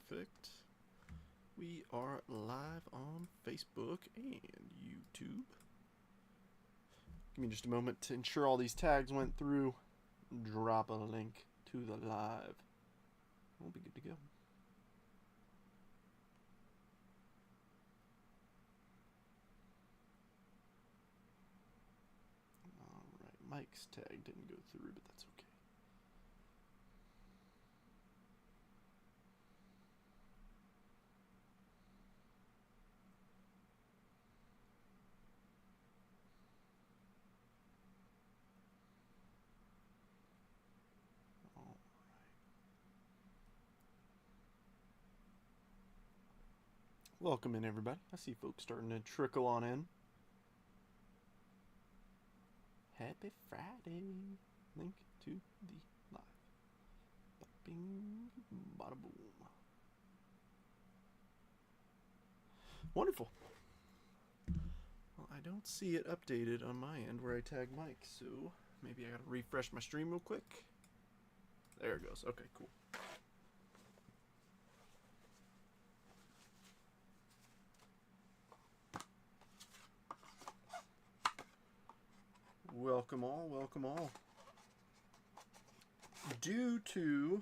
Perfect. We are live on Facebook and YouTube. Give me just a moment to ensure all these tags went through. Drop a link to the live. We'll be good to go. Alright, Mike's tag didn't go through, but that's okay. Welcome in, everybody. I see folks starting to trickle on in. Happy Friday. Link to the live. Bing, bada boom. Wonderful. Well, I don't see it updated on my end where I tag Mike, so maybe I gotta refresh my stream real quick. There it goes. Okay, cool. Welcome all, welcome all. Due to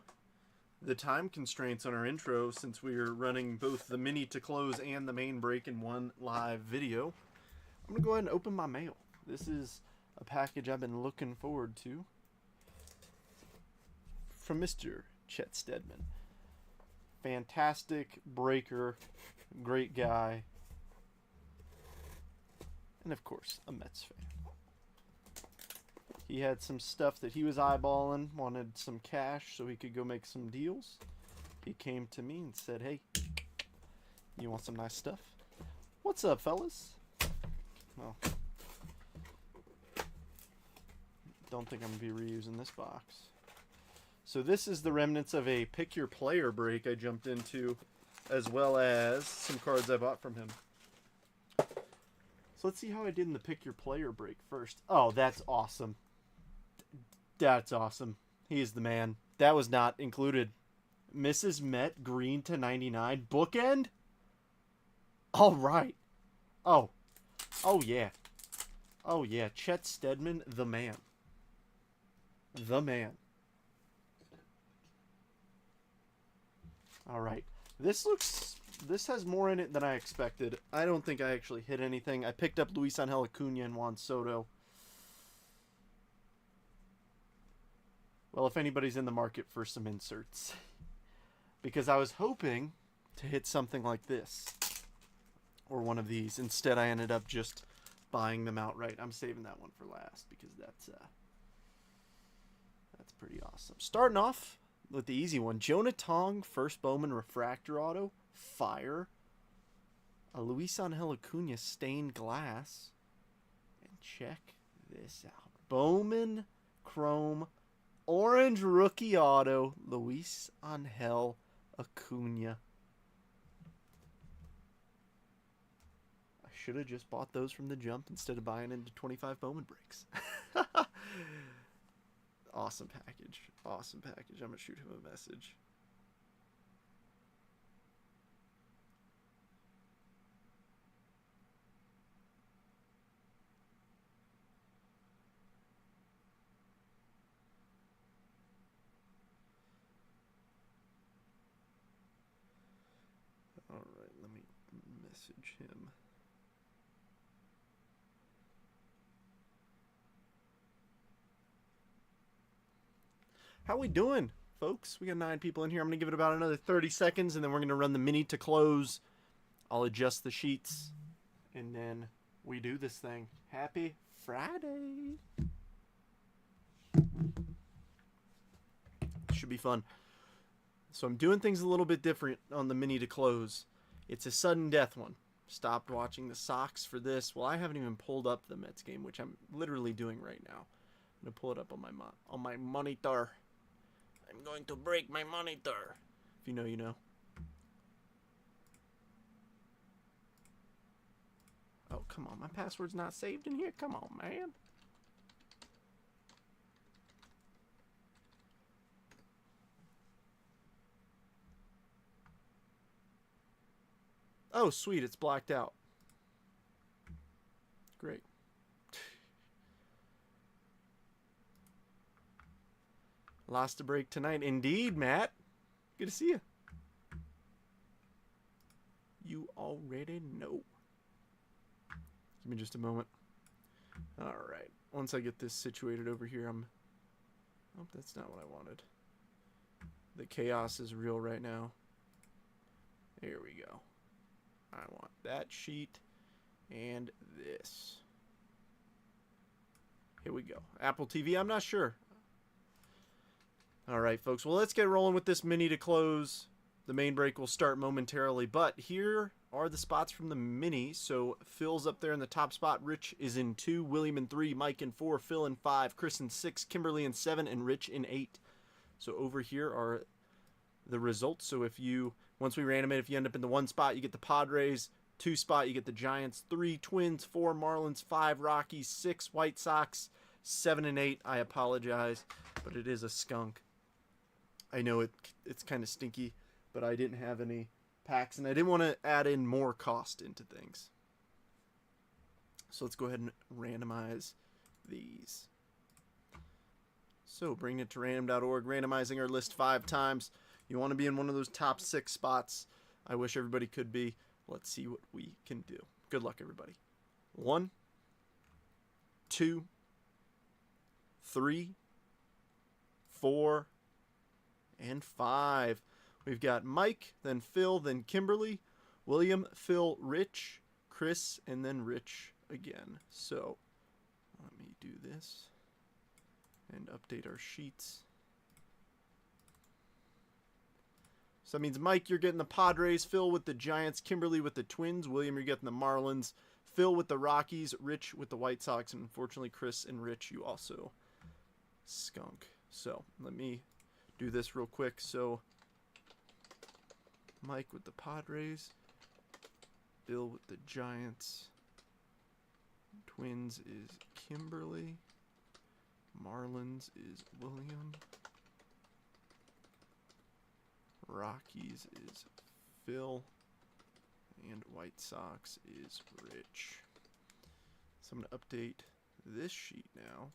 the time constraints on our intro, since we are running both the mini to close and the main break in one live video, I'm going to go ahead and open my mail. This is a package I've been looking forward to from Mr. Chet Steadman. Fantastic breaker, great guy, and of course, a Mets fan. He had some stuff that he was eyeballing, wanted some cash so he could go make some deals. He came to me and said, hey, you want some nice stuff? What's up, fellas? Well, don't think I'm going to be reusing this box. So this is the remnants of a pick your player break I jumped into, as well as some cards I bought from him. So let's see how I did in the pick your player break first. Oh, that's awesome. That's awesome. He is the man. That was not included. Mrs. Met, green to 99. Bookend? All right. Oh. Oh, yeah. Oh, yeah. Chet Steadman, the man. The man. All right. This has more in it than I expected. I don't think I actually hit anything. I picked up Luis Angel Acuna and Juan Soto. Well, if anybody's in the market for some inserts. Because I was hoping to hit something like this. Or one of these. Instead, I ended up just buying them outright. I'm saving that one for last because that's pretty awesome. Starting off with the easy one. Jonah Tong, first Bowman refractor auto. Fire. A Luis Angel Acuna stained glass. And check this out. Bowman chrome orange rookie auto, Luis Angel Acuna. I should have just bought those from the jump instead of buying into 25 Bowman breaks. Awesome package. Awesome package. I'm going to shoot him a message. Alright, let me message him. How we doing, folks? We got 9 people in here. I'm going to give it about another 30 seconds, and then we're going to run the mini to close. I'll adjust the sheets, and then we do this thing. Happy Friday! Should be fun. So I'm doing things a little bit different on the mini to close. It's a sudden death one. Stopped watching the Sox for this. Well, I haven't even pulled up the Mets game, which I'm literally doing right now. I'm going to pull it up on my monitor. I'm going to break my monitor. If you know, you know. Oh, come on. My password's not saved in here. Come on, man. Oh, sweet. It's blacked out. Great. Lost a break tonight. Indeed, Matt. Good to see you. You already know. Give me just a moment. All right. Once I get this situated over here, Oh, that's not what I wanted. The chaos is real right now. There we go. I want that sheet and this. Here we go. Apple TV, I'm not sure. All right, folks. Well, let's get rolling with this mini to close. The main break will start momentarily, but here are the spots from the mini. So Phil's up there in the top spot. Rich is in 2, William in 3, Mike in 4, Phil in 5, Chris in 6, Kimberly in 7, and Rich in 8. So over here are the results. So once we randomate, if you end up in the 1 spot, you get the Padres. 2 spot, you get the Giants. 3 Twins, 4 Marlins, 5 Rockies, 6 White Sox, 7 and 8. I apologize, but it is a skunk. I know it's kind of stinky, but I didn't have any packs, and I didn't want to add in more cost into things. So let's go ahead and randomize these. So bringing it to random.org, randomizing our list 5 times. You want to be in one of those top 6 spots. I wish everybody could be. Let's see what we can do. Good luck, everybody. 1, 2, 3, 4, and 5. We've got Mike, then Phil, then Kimberly, William, Phil, Rich, Chris, and then Rich again. So let me do this and update our sheets. So that means Mike, you're getting the Padres, Phil with the Giants, Kimberly with the Twins, William, you're getting the Marlins, Phil with the Rockies, Rich with the White Sox, and unfortunately Chris and Rich, you also skunk. So let me do this real quick. So Mike with the Padres, Bill with the Giants, Twins is Kimberly, Marlins is William, Rockies is Phil, and White Sox is Rich. So I'm going to update this sheet now.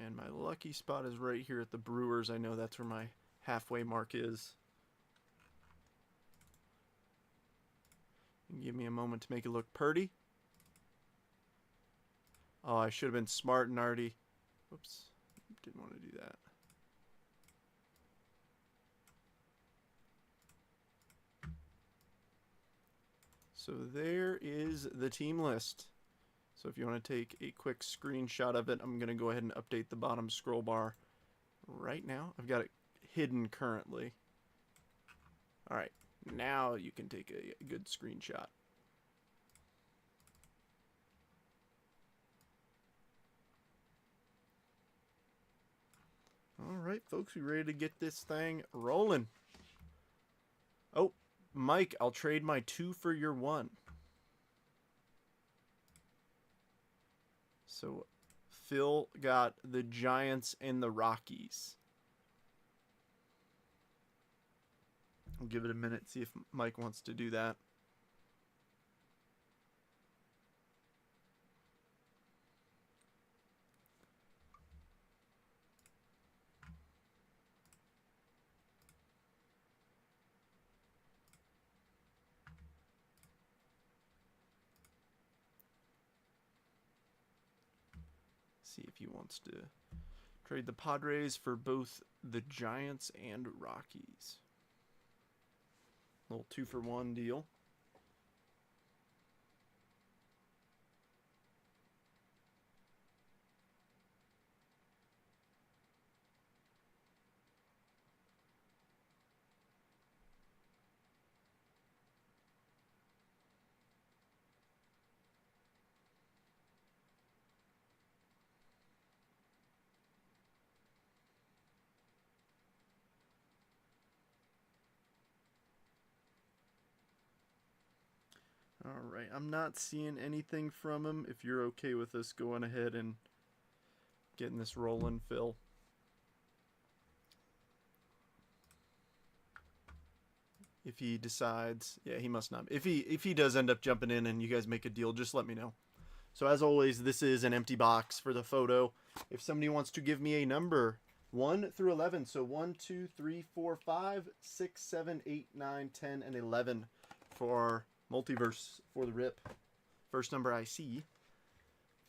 And my lucky spot is right here at the Brewers. I know that's where my halfway mark is. Give me a moment to make it look pretty. Oh, I should have been smart and already... Whoops. Didn't want to do that. So there is the team list. So if you want to take a quick screenshot of it, I'm going to go ahead and update the bottom scroll bar right now. I've got it hidden currently. All right. Now you can take a good screenshot. All right, folks, we ready to get this thing rolling? Oh, Mike, I'll trade my 2 for your 1. So Phil got the Giants and the Rockies. I'll give it a minute, see if Mike wants to do that. See if he wants to trade the Padres for both the Giants and Rockies. Little 2 for 1 deal. All right, I'm not seeing anything from him. If you're okay with us going ahead and getting this rolling, Phil. If he decides, yeah, he must not. If he does end up jumping in and you guys make a deal, just let me know. So as always, this is an empty box for the photo. If somebody wants to give me a number, 1 through 11, so 1, 2, 3, 4, 5, 6, 7, 8, 9, 10, and 11 for multiverse for the rip. First number I see.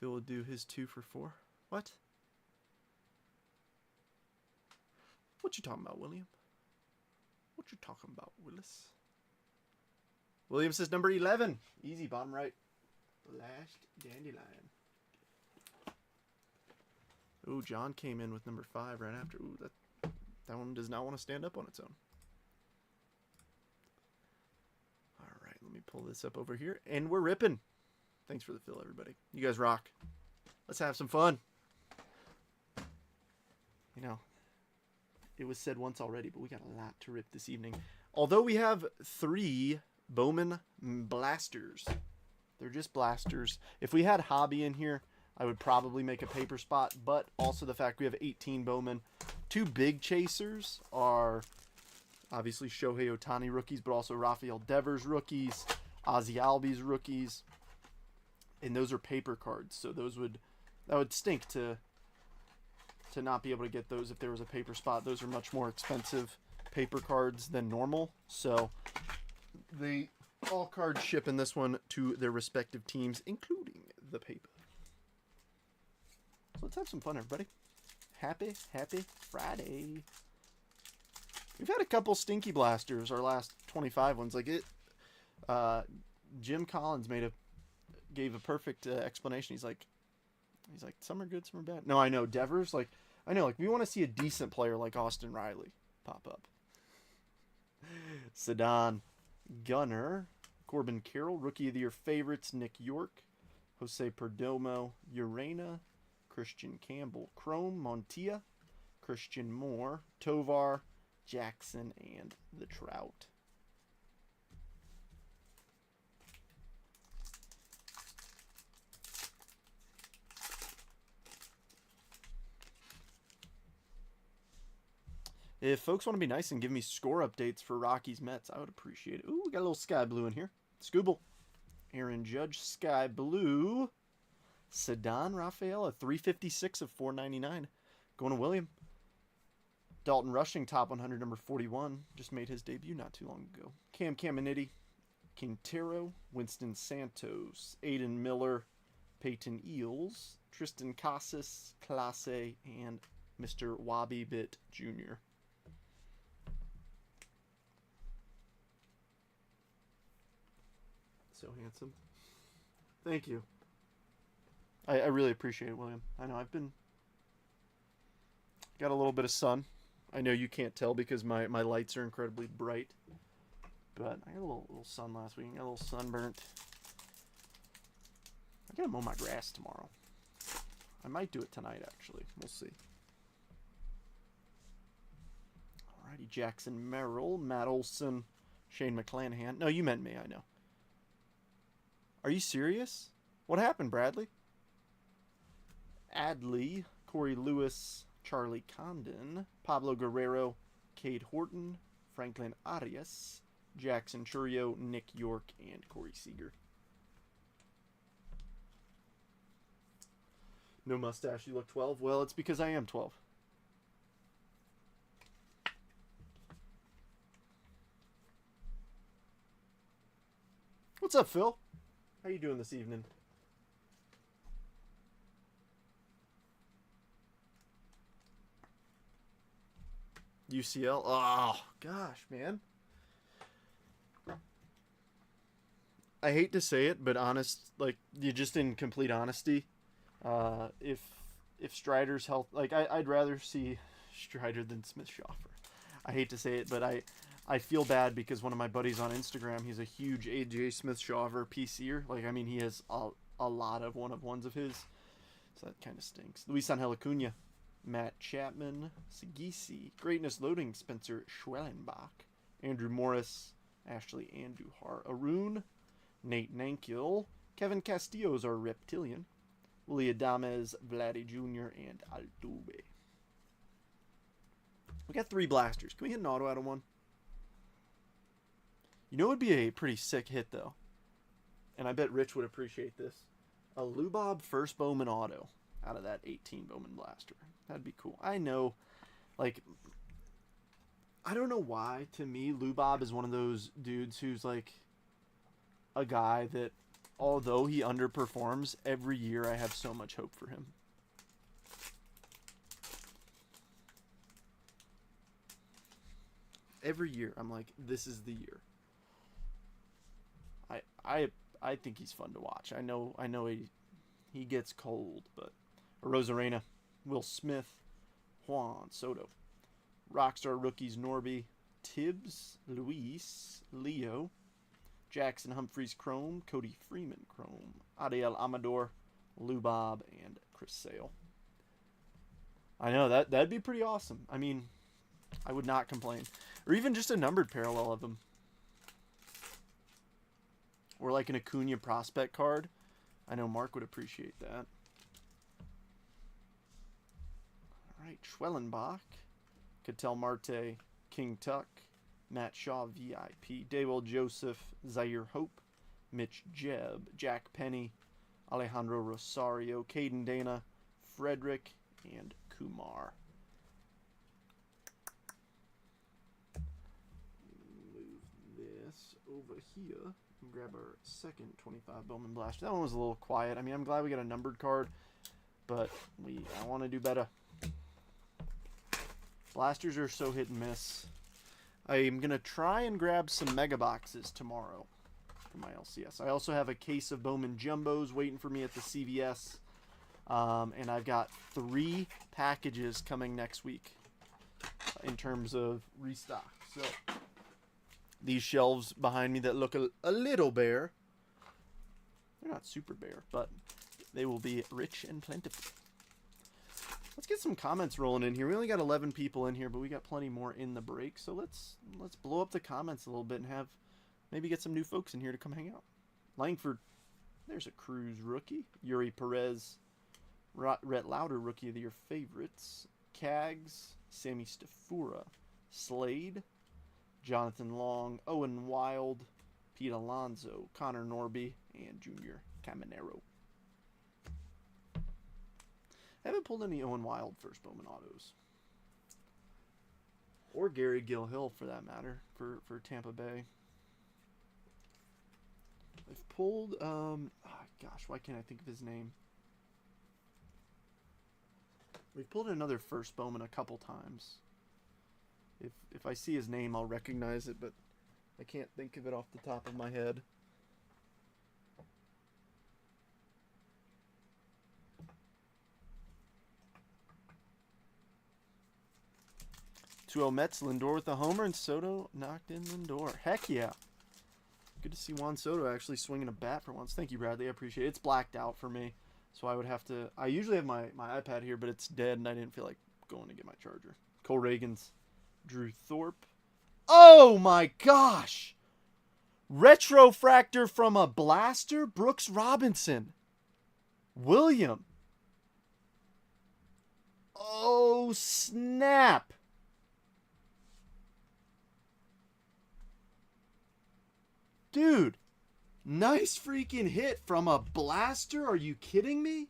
Phil will do his 2 for 4. What? What you talking about, William? What you talking about, Willis? William says number 11. Easy, bottom right. Last dandelion. Ooh, John came in with number 5 right after. Ooh, that one does not want to stand up on its own. All right, let me pull this up over here. And we're ripping. Thanks for the fill, everybody. You guys rock. Let's have some fun. You know, it was said once already, but we got a lot to rip this evening. Although we have 3 Bowman blasters. They're just blasters. If we had Hobby in here, I would probably make a paper spot, but also the fact we have 18 Bowman. 2 big chasers are obviously Shohei Ohtani rookies, but also Rafael Devers rookies, Ozzy Albies rookies, and those are paper cards. So that would stink to not be able to get those if there was a paper spot. Those are much more expensive paper cards than normal. So all cards ship in this one to their respective teams, including the paper. So let's have some fun, everybody. Happy Friday. We've had a couple stinky blasters our last 25 ones. Like Jim Collins gave a perfect explanation. He's like, some are good, some are bad. No, I know. Devers, we want to see a decent player like Austin Riley pop up. Sedan Gunner, Corbin Carroll, Rookie of the Year favorites, Nick York, Jose Perdomo, Urena, Christian Campbell, Chrome, Montilla, Christian Moore, Tovar, Jackson, and the Trout. If folks want to be nice and give me score updates for Rockies Mets, I would appreciate it. Ooh, we got a little sky blue in here. Scooble. Aaron Judge, sky blue. Sedan Rafael, a 356 of 499. Going to William. Dalton Rushing, top 100, number 41. Just made his debut not too long ago. Cam Caminiti, Quintero, Winston Santos, Aiden Miller, Peyton Eels, Tristan Casas, Clase, and Mr. Wabi Bit Jr. So handsome. Thank you. I really appreciate it, William. I know got a little bit of sun. I know you can't tell because my lights are incredibly bright. But I got a little sun last week. I got a little sunburnt. I gotta mow my grass tomorrow. I might do it tonight, actually. We'll see. Alrighty, Jackson Merrill, Matt Olson, Shane McClanahan. No, you meant me, I know. Are you serious? What happened, Bradley? Adley, Corey Lewis, Charlie Condon, Pablo Guerrero, Cade Horton, Franklin Arias, Jackson Churio, Nick York, and Corey Seager. No mustache, you look 12? Well, it's because I am 12. What's up, Phil? How you doing this evening? UCL? Oh, gosh, man. I hate to say it, but you just in complete honesty, if Strider's health, I'd rather see Strider than Smith-Shawver. I hate to say it, but I feel bad because one of my buddies on Instagram, he's a huge AJ Smith-Shawver PC'er. He has a lot of one-of-ones of his, so that kind of stinks. Luis Angel Acuna, Matt Chapman, Sagisi, Greatness Loading, Spencer Schwellenbach, Andrew Morris, Ashley Andujar, Arun, Nate Nankiel. Kevin Castillo's our Reptilian. Willie Adames, Vladdy Jr., and Altuve. We got 3 blasters. Can we hit an auto out of one? You know it would be a pretty sick hit, though. And I bet Rich would appreciate this. A Lubob first Bowman auto out of that 18 Bowman blaster. That'd be cool. I know, like, I don't know why, to me, Lubob is one of those dudes who's, like, a guy that, although he underperforms, every year I have so much hope for him. Every year, I'm like, this is the year. I think he's fun to watch. I know he gets cold, but Rosarena, Will Smith, Juan Soto, Rockstar rookies Norby, Tibbs, Luis, Leo, Jackson Humphreys Chrome, Cody Freeman Chrome, Adiel Amador, Lubob, and Chris Sale. I know that'd be pretty awesome. I mean, I would not complain, or even just a numbered parallel of them. Or like an Acuna prospect card. I know Mark would appreciate that. All right, Schwellenbach, Ketel Marte, King Tuck, Matt Shaw VIP, Daywell Joseph, Zaire Hope, Mitch Jebb, Jack Penny, Alejandro Rosario, Caden Dana, Frederick, and Kumar. Move this over here. Grab our second 25 Bowman Blaster. That one was a little quiet. I mean, I'm glad we got a numbered card, but I want to do better. Blasters are so hit and miss. I'm going to try and grab some mega boxes tomorrow for my LCS. I also have a case of Bowman Jumbos waiting for me at the CVS. And I've got 3 packages coming next week in terms of restock. So these shelves behind me that look a little bare. They're not super bare, but they will be rich and plentiful. Let's get some comments rolling in here. We only got 11 people in here, but we got plenty more in the break. So let's blow up the comments a little bit and maybe get some new folks in here to come hang out. Langford, there's a Cruz rookie. Yuri Perez, Rhett Lauder, rookie of the year favorites. Cags, Sammy Stafura, Slade, Jonathan Long, Owen Wild, Pete Alonso, Connor Norby, and Junior Caminero. I haven't pulled any Owen Wild first Bowman autos. Or Gary Gilhill, for that matter, for Tampa Bay. I've pulled, gosh, why can't I think of his name? We've pulled another first Bowman a couple times. If I see his name, I'll recognize it, but I can't think of it off the top of my head. 2-0 Mets, Lindor with the homer, and Soto knocked in Lindor. Heck yeah. Good to see Juan Soto actually swinging a bat for once. Thank you, Bradley. I appreciate it. It's blacked out for me, so I would have to... I usually have my iPad here, but it's dead, and I didn't feel like going to get my charger. Cole Reagans, Drew Thorpe. Oh, my gosh! Retrofractor from a blaster, Brooks Robinson. William. Oh, snap. Dude, nice freaking hit from a blaster. Are you kidding me?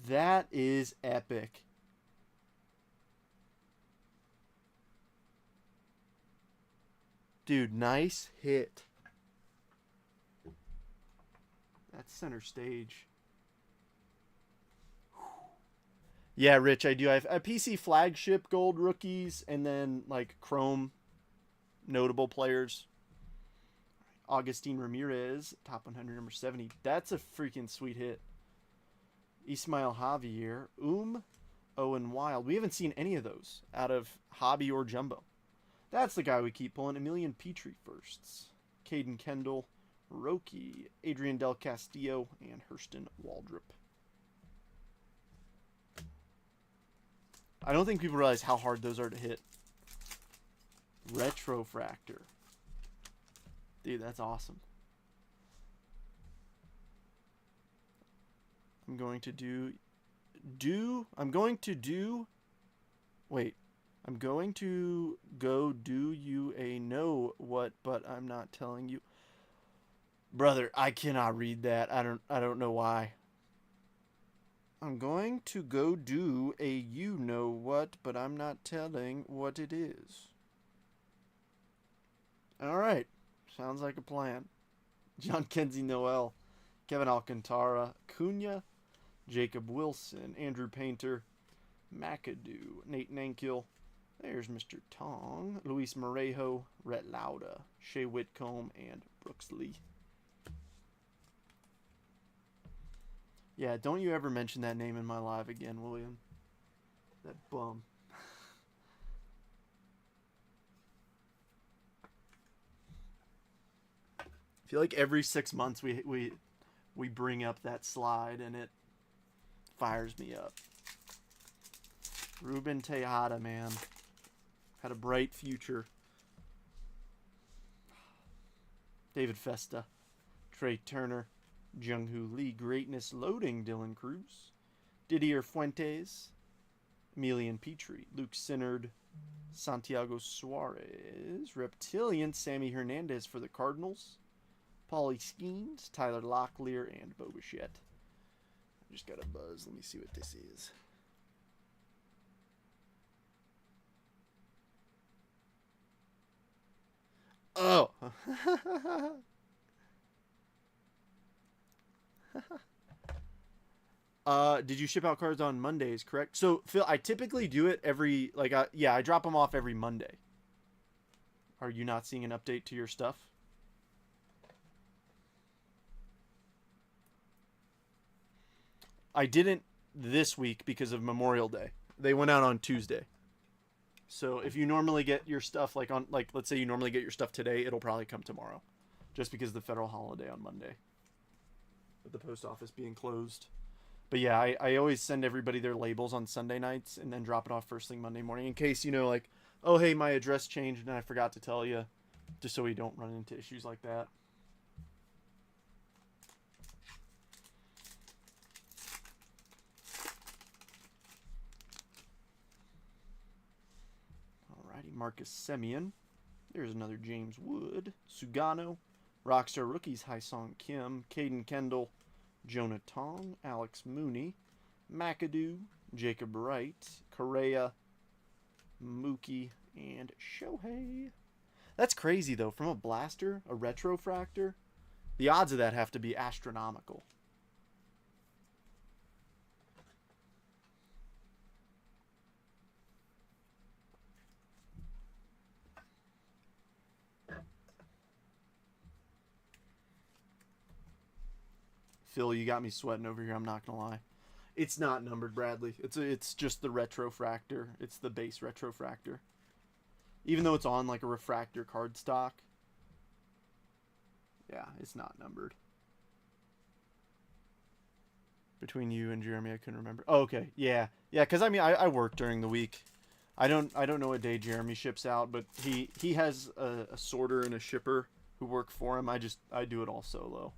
That is epic. Dude, nice hit. That's center stage. Yeah, Rich, I do. I have a PC flagship gold rookies and then like chrome notable players. Augustine Ramirez, top 100, number 70. That's a freaking sweet hit. Ismael Javier, Owen Wild. We haven't seen any of those out of Hobby or Jumbo. That's the guy we keep pulling. Emilian Petrie firsts. Caden Kendall, Roki, Adrian Del Castillo, and Hurston Waldrop. I don't think people realize how hard those are to hit. Retrofractor. Dude, that's awesome. I'm going to do go do you a know what, but I'm not telling you. Brother, I cannot read that. I don't know why. I'm going to go do a you know what, but I'm not telling what it is. All right. Sounds like a plan. John Kenzie Noel, Kevin Alcantara, Cunha, Jacob Wilson, Andrew Painter, McAdoo, Nate Nankill. There's Mr. Tong, Luis Morejo, Rhett Lauda, Shea Whitcomb, and Brooks Lee. Yeah, don't you ever mention that name in my live again, William. That bum. I feel like every 6 months we bring up that slide and it fires me up. Ruben Tejada, man. Had a bright future. David Festa. Trey Turner. Jung-Hoo Lee. Greatness Loading. Dylan Cruz. Didier Fuentes. Emilian Petrie. Luke Sinnard. Santiago Suarez. Reptilian. Sammy Hernandez for the Cardinals. Paulie Skeens. Tyler Locklear. And Bo Bichette. I just got a buzz. Let me see what this is. Oh. Did you ship out cards on Mondays, correct? So, Phil, I typically do it every, I drop them off every Monday. Are you not seeing an update to your stuff? I didn't this week because of Memorial Day. They went out on Tuesday. So if you normally get your stuff let's say you normally get your stuff today, it'll probably come tomorrow. Just because of the federal holiday on Monday. With the post office being closed. But yeah, I always send everybody their labels on Sunday nights and then drop it off first thing Monday morning in case, oh, hey, my address changed and I forgot to tell you. Just so we don't run into issues like that. Marcus Semien. There's another James Wood. Sugano. Rockstar Rookies Haisong Kim. Caden Kendall. Jonah Tong. Alex Mooney. McAdoo. Jacob Wright. Correa. Mookie. And Shohei. That's crazy, though. From a blaster, a retrofractor, the odds of that have to be astronomical. Phil, you got me sweating over here. I'm not gonna lie. It's not numbered, Bradley. It's just the retrofractor. It's the base retrofractor. Even though it's on like a refractor card stock. Yeah, it's not numbered. Between you and Jeremy, I couldn't remember. Oh, okay, yeah, because I work during the week. I don't know what day Jeremy ships out, but he has a sorter and a shipper who work for him. I do it all solo.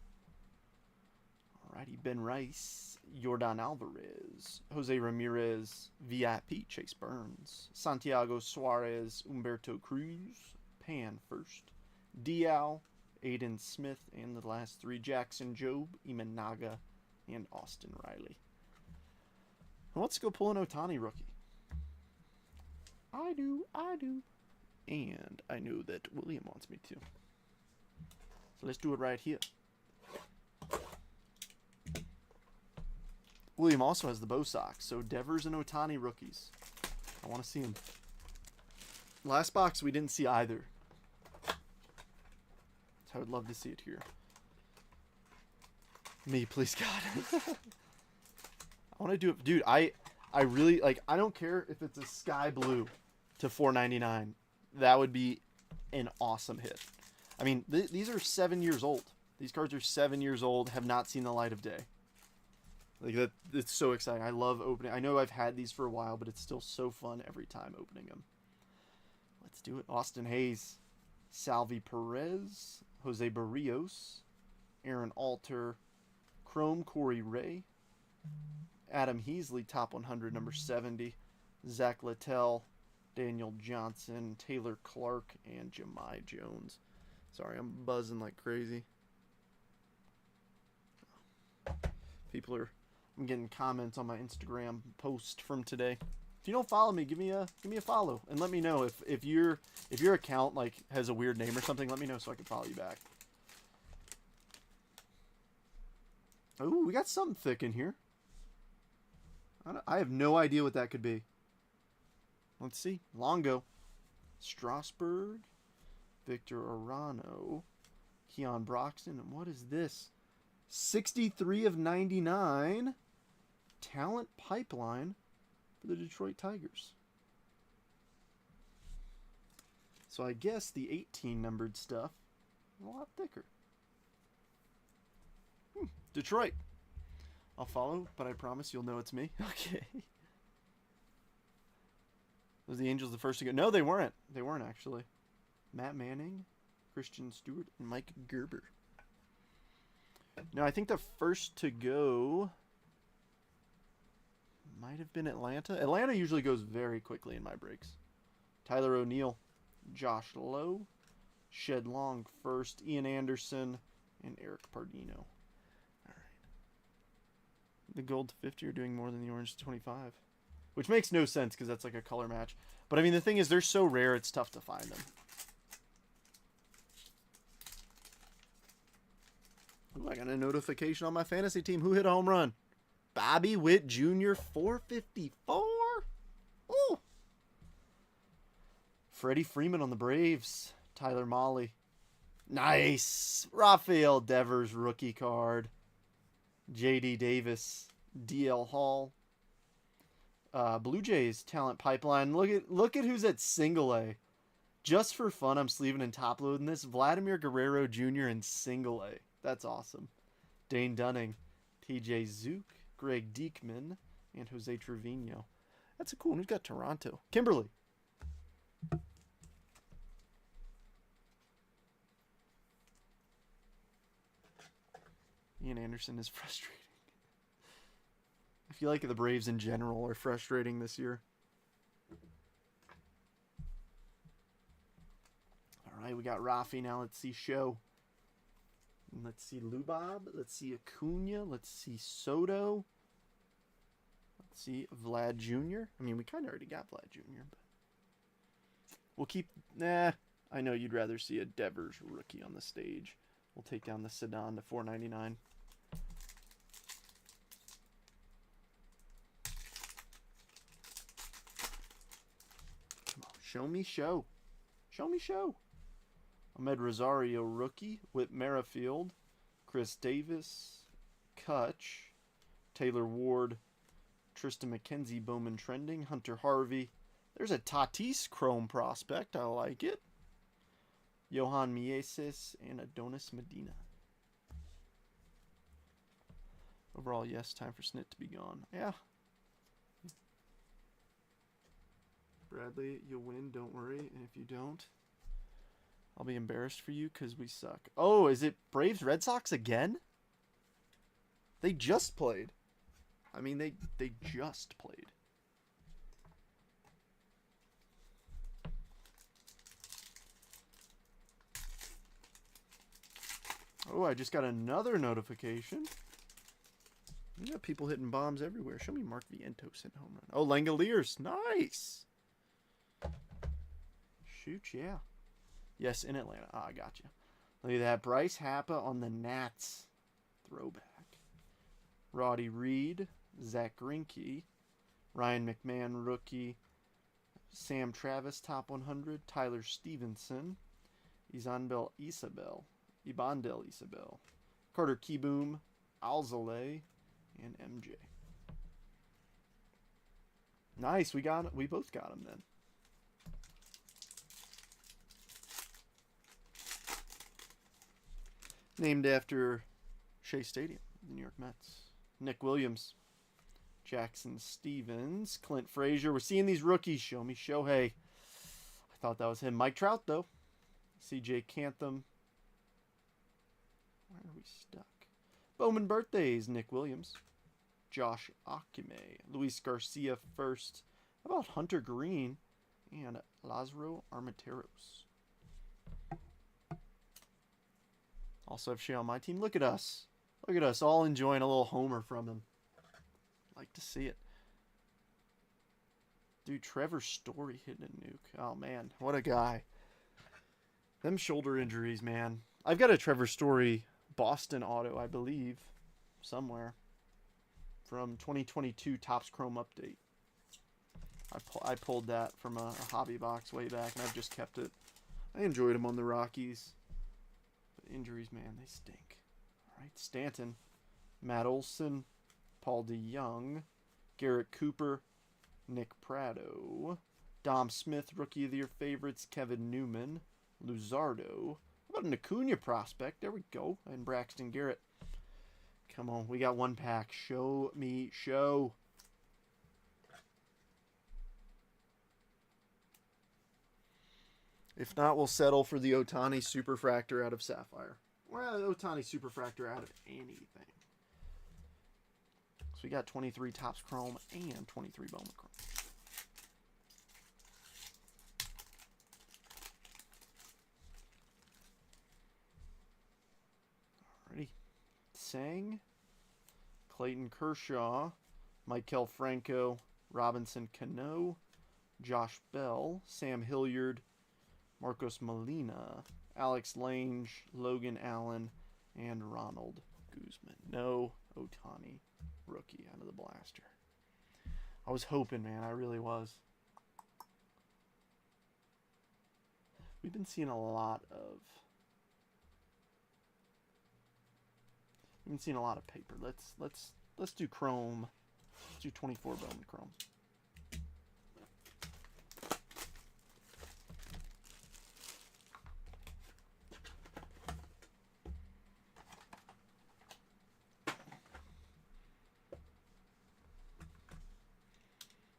Alrighty, Ben Rice, Yordan Alvarez, Jose Ramirez, VIP, Chase Burns, Santiago Suarez, Humberto Cruz, Pan first, Diao, Aiden Smith, and the last three, Jackson Jobe, Imanaga, and Austin Riley. And let's go pull an Ohtani rookie. I do. And I know that William wants me to. So let's do it right here. William also has the Bo Sox, so Devers and Ohtani rookies. I want to see them. Last box, we didn't see either. So I would love to see it here. Me, please, God. I want to do it. Dude, I really, I don't care if it's a sky blue to $4.99. That would be an awesome hit. I mean, these are 7 years old. These cards are 7 years old, have not seen the light of day. It's so exciting. I love opening. I know I've had these for a while, but it's still so fun every time opening them. Let's do it. Austin Hayes, Salvi Perez, Jose Barrios, Aaron Alter, Chrome Corey Ray, Adam Heasley, top 100, number 70, Zach Littell, Daniel Johnson, Taylor Clark, and Jahmai Jones. Sorry, I'm buzzing like crazy. I'm getting comments on my Instagram post from today. If you don't follow me, give me a follow and let me know if your account like has a weird name or something. Let me know so I can follow you back. Oh, we got something thick in here. I have no idea what that could be. Let's see. Longo, Strasburg, Victor Arano, Keon Broxton, and what is this? 63 of 99. Talent pipeline for the Detroit Tigers. So I guess the 18 numbered stuff is a lot thicker. Detroit. I'll follow, but I promise you'll know it's me. Okay. Was the Angels the first to go? No, they weren't. They weren't, actually. Matt Manning, Christian Stewart, and Mike Gerber. No, I think the first to go might have been Atlanta. Atlanta usually goes very quickly in my breaks. Tyler O'Neill, Josh Lowe, Shed Long first, Ian Anderson, and Eric Pardino. All right. The gold to 50 are doing more than the orange to 25. Which makes no sense because that's like a color match. But I mean, the thing is, they're so rare, it's tough to find them. Ooh, I got a notification on my fantasy team. Who hit a home run? Bobby Witt Jr., 454. Ooh. Freddie Freeman on the Braves. Tyler Mahle. Nice. Rafael Devers rookie card. J.D. Davis. D.L. Hall. Blue Jays talent pipeline. Look at who's at single A. Just for fun, I'm sleeving and top loading this. Vladimir Guerrero Jr. in single A. That's awesome. Dane Dunning, TJ Zook, Greg Diekman, and Jose Trevino. That's a cool one. Who's got Toronto? Kimberly. Ian Anderson is frustrating. I feel like the Braves in general are frustrating this year. All right, we got Rafi now. Let's see Show. Let's see Lubob. Let's see Acuna. Let's see Soto. Let's see Vlad Jr. I mean, we kind of already got Vlad Jr., but we'll keep... Nah, I know you'd rather see a Devers rookie on the stage. We'll take down the Sedan to $4.99. Show me Show. Show me Show. Ahmed Rosario rookie. Whit Merrifield. Chris Davis. Kutch. Taylor Ward. Tristan McKenzie Bowman trending. Hunter Harvey. There's a Tatis Chrome prospect. I like it. Johan Mieses and Adonis Medina. Overall, yes, time for Snit to be gone. Yeah. Bradley, you'll win, don't worry. And if you don't, I'll be embarrassed for you because we suck. Oh, is it Braves Red Sox again? They just played. I mean, they just played. Oh, I just got another notification. We got people hitting bombs everywhere. Show me Mark Vientos in home run. Oh, Langoliers. Nice. Shoot, yeah. Yes, in Atlanta. Ah, I got you. Look at that. Bryce Happa on the Nats. Throwback. Roddy Reed. Zach Greinke. Ryan McMahon, rookie. Sam Travis, top 100. Tyler Stevenson. Ibandel Isabel. Carter Kieboom. Alzolay. And MJ. Nice. We both got him then. Named after Shea Stadium, the New York Mets. Nick Williams. Jackson Stevens. Clint Frazier. We're seeing these rookies. Show me Shohei. I thought that was him. Mike Trout, though. CJ Cantham. Why are we stuck? Bowman birthdays. Nick Williams. Josh Akime. Luis Garcia first. How about Hunter Green? And Lazaro Armenteros. Also have Shea on my team. Look at us. Look at us all enjoying a little homer from him. Like to see it. Dude, Trevor Story hitting a nuke. Oh, man. What a guy. Them shoulder injuries, man. I've got a Trevor Story Boston auto, I believe, somewhere. From 2022 Topps Chrome Update. I pulled that from a hobby box way back, and I've just kept it. I enjoyed him on the Rockies. But injuries, man, they stink. All right, Stanton. Matt Olson. Paul DeYoung. Garrett Cooper. Nick Pratto. Dom Smith, Rookie of the Year favorites. Kevin Newman. Luzardo. How about an Acuna prospect? There we go. And Braxton Garrett. Come on, we got one pack. Show me show. If not, we'll settle for the Ohtani Superfractor out of Sapphire. Well, Ohtani Superfractor out of anything. So we got 23 Topps Chrome and 23 Bowman Chrome. Alrighty. Sang, Clayton Kershaw, Maikel Franco, Robinson Cano, Josh Bell, Sam Hilliard, Marcos Molina, Alex Lange, Logan Allen, and Ronald Guzman. No Ohtani rookie out of the blaster. I was hoping, man. I really was. We've been seeing a lot of... We've been seeing a lot of paper. Let's do Chrome. Let's do 24 Bowman Chrome.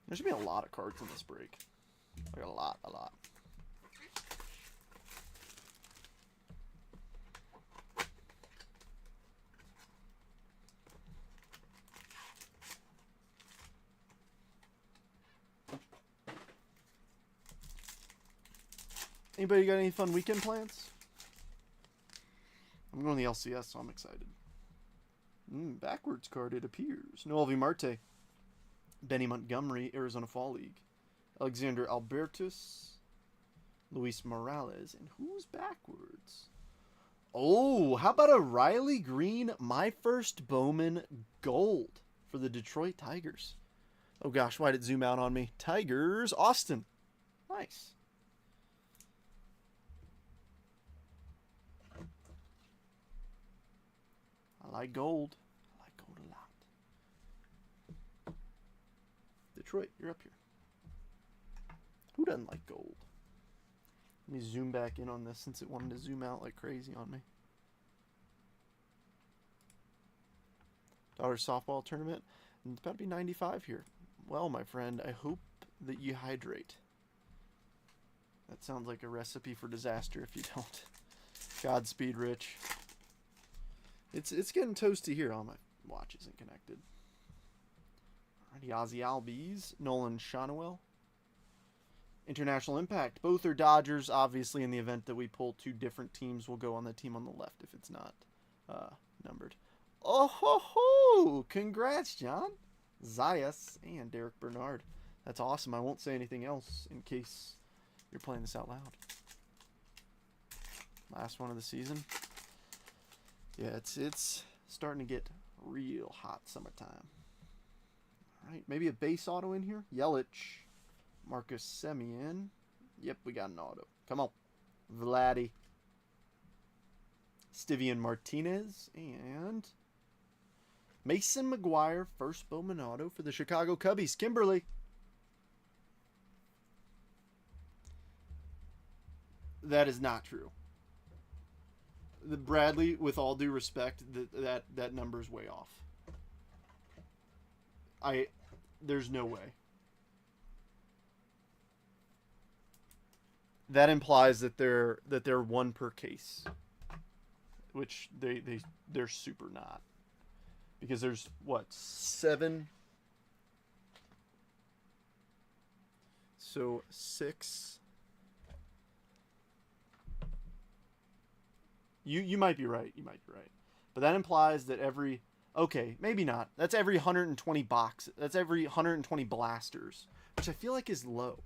There's going to be a lot of cards in this break. Like a lot. Anybody got any fun weekend plans? I'm going to the LCS, so I'm excited. Backwards card, it appears. Noel V. Marte. Benny Montgomery, Arizona Fall League. Alexander Albertus. Luis Morales. And who's backwards? Oh, how about a Riley Green, my first Bowman gold for the Detroit Tigers. Oh gosh, why did it zoom out on me? Tigers, Austin. Nice. I like gold. I like gold a lot. Detroit, you're up here. Who doesn't like gold? Let me zoom back in on this since it wanted to zoom out like crazy on me. Daughter softball tournament. And it's about to be 95 here. Well, my friend, I hope that you hydrate. That sounds like a recipe for disaster if you don't. Godspeed, Rich. It's getting toasty here. Oh, my watch isn't connected. Alrighty, Ozzy Albies, Nolan Shonwell. International Impact. Both are Dodgers. Obviously, in the event that we pull two different teams, we'll go on the team on the left if it's not numbered. Oh ho ho! Congrats, John. Zayas and Derek Bernard. That's awesome. I won't say anything else in case you're playing this out loud. Last one of the season. Yeah, it's starting to get real hot summertime. All right, maybe a base auto in here. Yelich, Marcus Semien. Yep, we got an auto. Come on, Vladdy, Stevian Martinez, and Mason McGuire. First Bowman auto for the Chicago Cubbies. Kimberly. That is not true. The Bradley, with all due respect, that number's way off. There's no way. that implies that they're one per case, which they're super not, because there's what, 7, so 6. You might be right. You might be right, but that implies that every, okay, maybe not. That's every 120 boxes. That's every 120 blasters, which I feel like is low.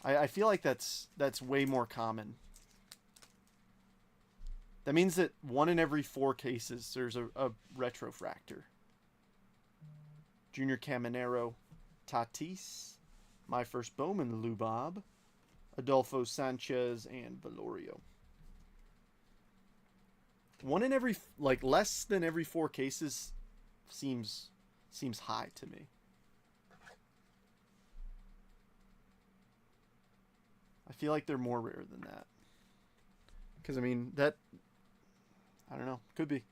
I feel like that's way more common. That means that 1 in every 4 cases there's a retrofractor. Junior Caminero, Tatis, my first Bowman, Lubob, Adolfo Sanchez, and Velorio. 1 in every, like, less than every 4 cases seems high to me. I feel like they're more rare than that. Because, I mean, that, I don't know, could be.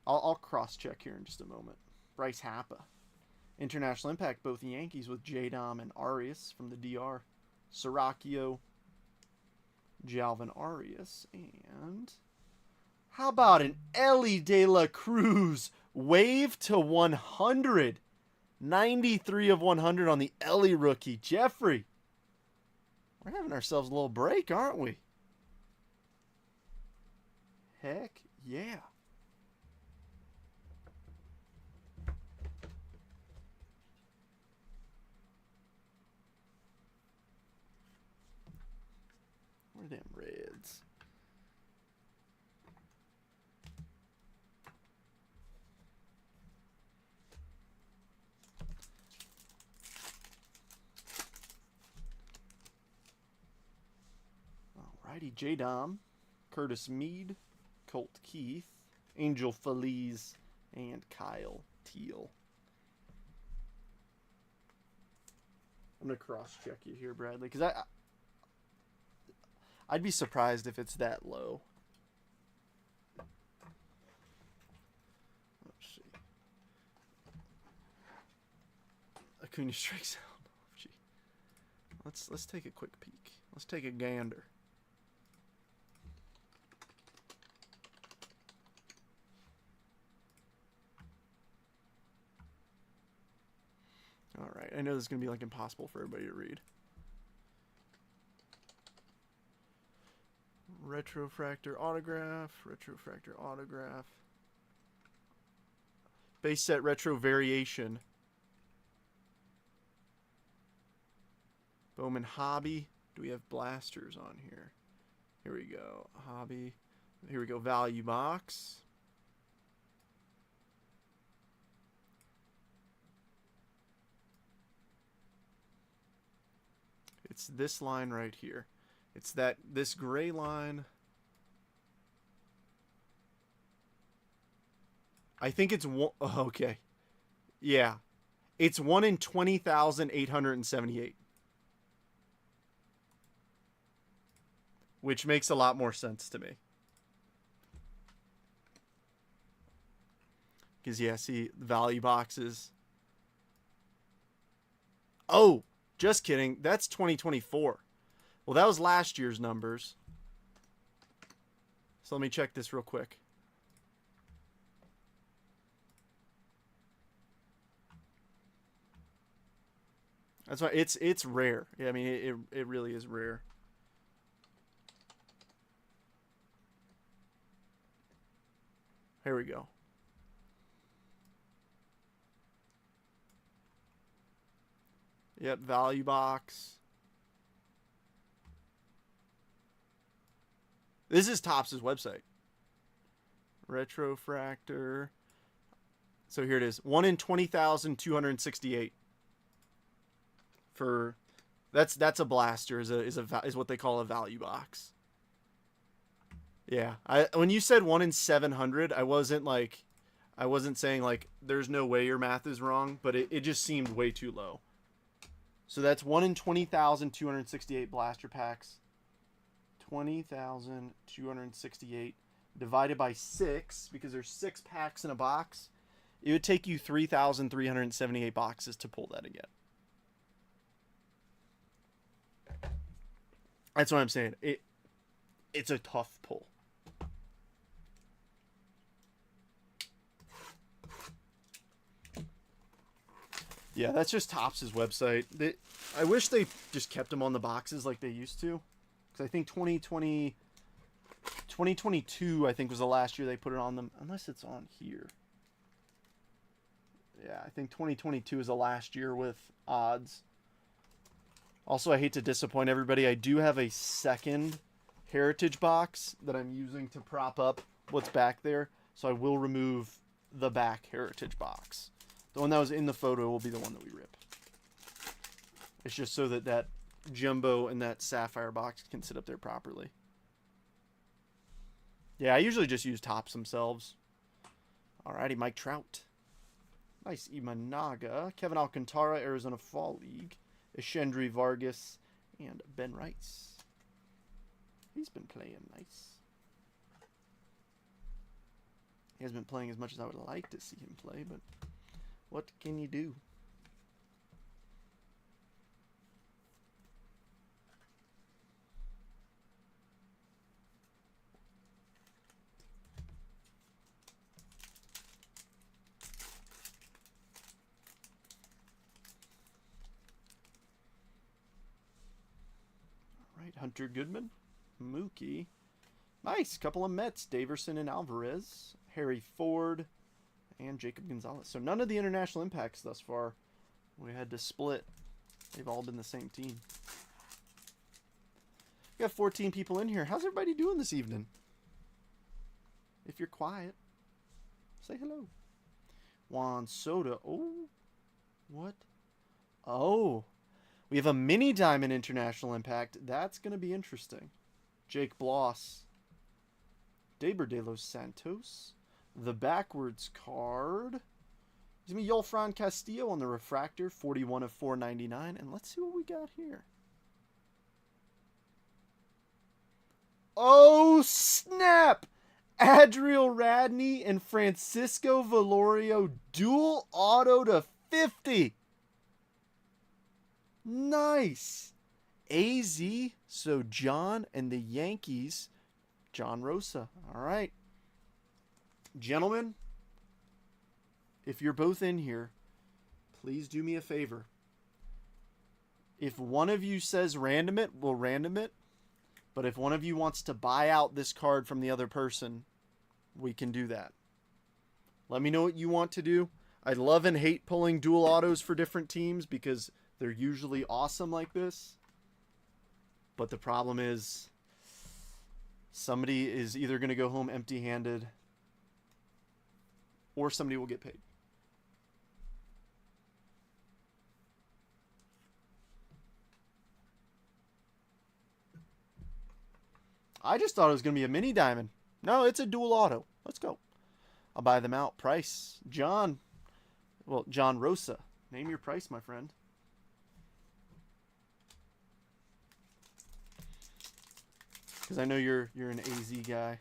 I'll cross-check here in just a moment. Bryce Harper. International Impact, both Yankees with J-Dom and Arias from the DR. Siracchio, Jalvin Arias, and how about an Ellie De La Cruz wave to 100? 93 of 100 on the Ellie rookie. Jeffrey, we're having ourselves a little break, aren't we? Heck yeah. Where are them Reds? Alrighty, J-Dom, Curtis Mead, Colt Keith, Angel Feliz, and Kyle Teal. I'm going to cross-check you here, Bradley, because I'd be surprised if it's that low. Let's see. Acuna strikes out. Oh, gee. Let's take a quick peek. Let's take a gander. All right, I know this is going to be like impossible for everybody to read. Retrofractor autograph, retrofractor autograph. Base set retro variation. Bowman hobby. Do we have blasters on here? Here we go. Hobby. Here we go. Value box. It's this line right here. It's this gray line. I think it's one. Oh, okay. Yeah. It's 1 in 20,878. Which makes a lot more sense to me. Because, yeah, see, value boxes. Oh, just kidding. That's 2024. Well, that was last year's numbers. So let me check this real quick. That's why it's rare. Yeah, I mean it really is rare. Here we go. Yep, value box. This is Topps' website. Retrofractor. So here it is. 1 in 20,268. For that's a blaster, is what they call a value box. Yeah. When you said 1 in 700, I wasn't saying like there's no way your math is wrong, but it just seemed way too low. So that's 1 in 20,268 blaster packs. 20,268 divided by 6, because there's 6 packs in a box. It would take you 3,378 boxes to pull that again. That's what I'm saying. It's a tough pull. Yeah, that's just Topps' website. I wish they just kept them on the boxes like they used to. Because I think 2022, I think, was the last year they put it on them. Unless it's on here. Yeah, I think 2022 is the last year with odds. Also, I hate to disappoint everybody. I do have a second Heritage box that I'm using to prop up what's back there. So I will remove the back Heritage box. The one that was in the photo will be the one that we rip. It's just so that that Jumbo and that Sapphire box can sit up there properly. Yeah, I usually just use Topps themselves. Alrighty, Mike Trout. Nice Imanaga. Kevin Alcantara, Arizona Fall League. Eshendry Vargas. And Ben Rice. He's been playing nice. He hasn't been playing as much as I would like to see him play, but what can you do? All right, Hunter Goodman, Mookie. Nice, couple of Mets, Daverson and Alvarez, Harry Ford, and Jacob Gonzalez. So none of the international impacts thus far. We had to split. They've all been the same team. We got 14 people in here. How's everybody doing this evening? If you're quiet, say hello. Juan Soto. Oh, what? Oh, we have a mini diamond international impact. That's going to be interesting. Jake Bloss. Daber de los Santos. The backwards card. It's going to be Yolfran Castillo on the refractor. 41 of 499. And let's see what we got here. Oh, snap! Adriel Radney and Francisco Valorio dual auto to 50. Nice. AZ. So John and the Yankees. John Rosa. All right. Gentlemen, if you're both in here, please do me a favor. If one of you says random it, we'll random it. But if one of you wants to buy out this card from the other person, we can do that. Let me know what you want to do. I love and hate pulling dual autos for different teams because they're usually awesome like this. But the problem is somebody is either going to go home empty-handed or somebody will get paid. I just thought it was going to be a mini diamond. No, it's a dual auto. Let's go. I'll buy them out. Price. John. Well, John Rosa. Name your price, my friend. Because I know you're an AZ guy.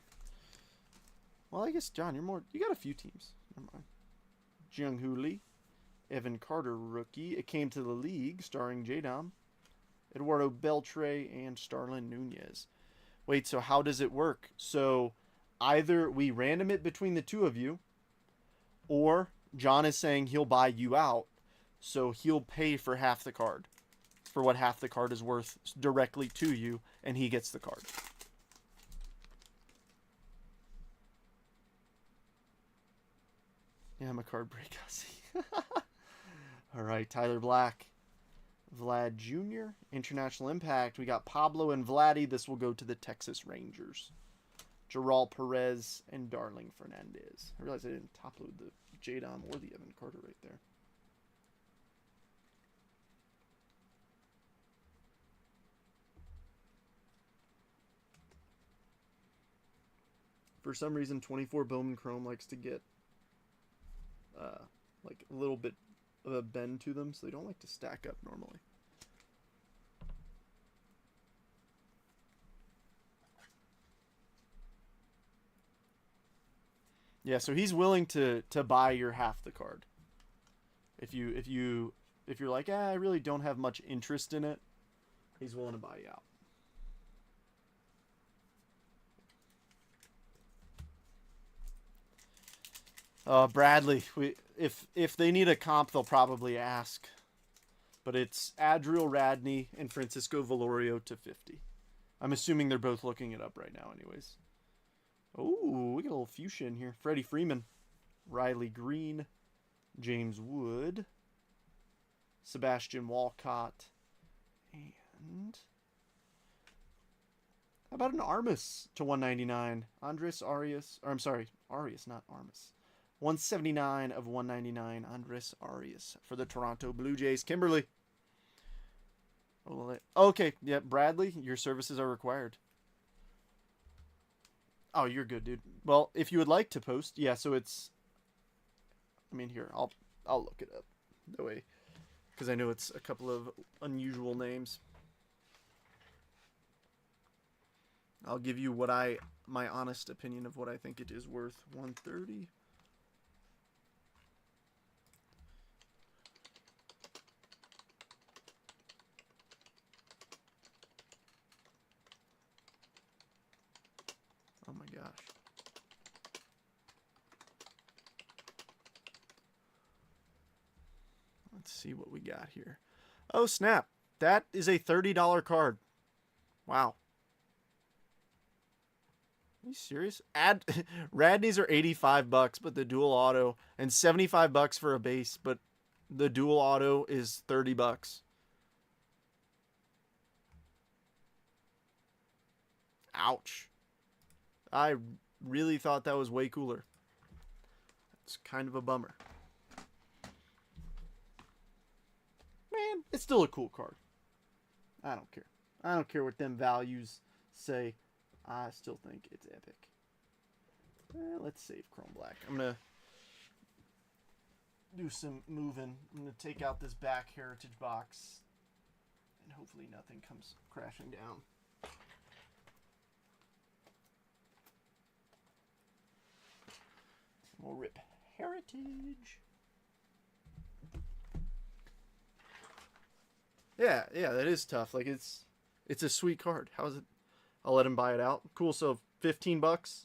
Well, I guess, John, you got a few teams. Never mind. Jung Hoo Lee. Evan Carter, rookie. It Came to the League, starring J-Dom. Eduardo Beltre and Starlin Nunez. Wait, so how does it work? So either we random it between the two of you, or John is saying he'll buy you out, so he'll pay for half the card, for what half the card is worth directly to you, and he gets the card. Yeah, I'm a card break. All right, Tyler Black. Vlad Jr. International Impact. We got Pablo and Vladdy. This will go to the Texas Rangers. Gerald Perez and Darling Fernandez. I realized I didn't top load the J-Dom or the Evan Carter right there. For some reason, 24 Bowman Chrome likes to get like a little bit of a bend to them, so they don't like to stack up normally. Yeah, so he's willing to buy your half the card. If you're like, I really don't have much interest in it, he's willing to buy you out. Bradley, if they need a comp, they'll probably ask. But it's Adriel Radney and Francisco Valorio to 50. I'm assuming they're both looking it up right now, anyways. Oh, we got a little fuchsia in here. Freddie Freeman, Riley Green, James Wood, Sebastian Walcott, and how about an Armas to 199? Andres Arias, or I'm sorry, Arias, not Armas. 179 of 199, Andres Arias for the Toronto Blue Jays. Kimberly. Okay, yeah, Bradley, your services are required. Oh, you're good, dude. Well, if you would like to post, yeah, so it's, I mean, here, I'll look it up. That way, because I know it's a couple of unusual names. I'll give you my honest opinion of what I think it is worth. 130. Oh my gosh. Let's see what we got here. Oh, snap. That is a $30 card. Wow. Are you serious? Radney's are $85, but the dual auto, and $75 for a base, but the dual auto is $30. Ouch. I really thought that was way cooler. It's kind of a bummer. Man, it's still a cool card. I don't care. I don't care what them values say. I still think it's epic. Let's save Chrome Black. I'm going to do some moving. I'm going to take out this back Heritage box. And hopefully nothing comes crashing down. We'll rip Heritage. Yeah, that is tough. Like, it's a sweet card. How is it? I'll let him buy it out. Cool, so $15.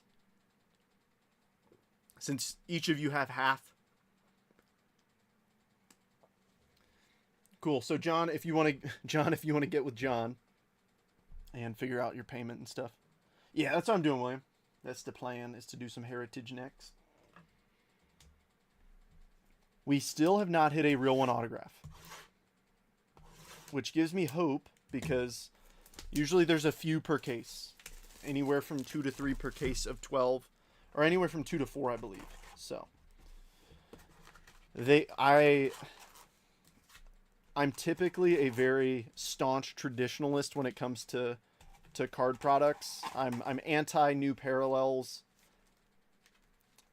Since each of you have half. Cool. So John, if you want to get with John and figure out your payment and stuff. Yeah, that's what I'm doing, William. That's the plan, is to do some Heritage next. We still have not hit a real one autograph, which gives me hope because usually there's a few per case, anywhere from 2 to 3 per case of 12, or anywhere from 2 to 4, I believe. So I'm typically a very staunch traditionalist when it comes to card products. I'm anti new parallels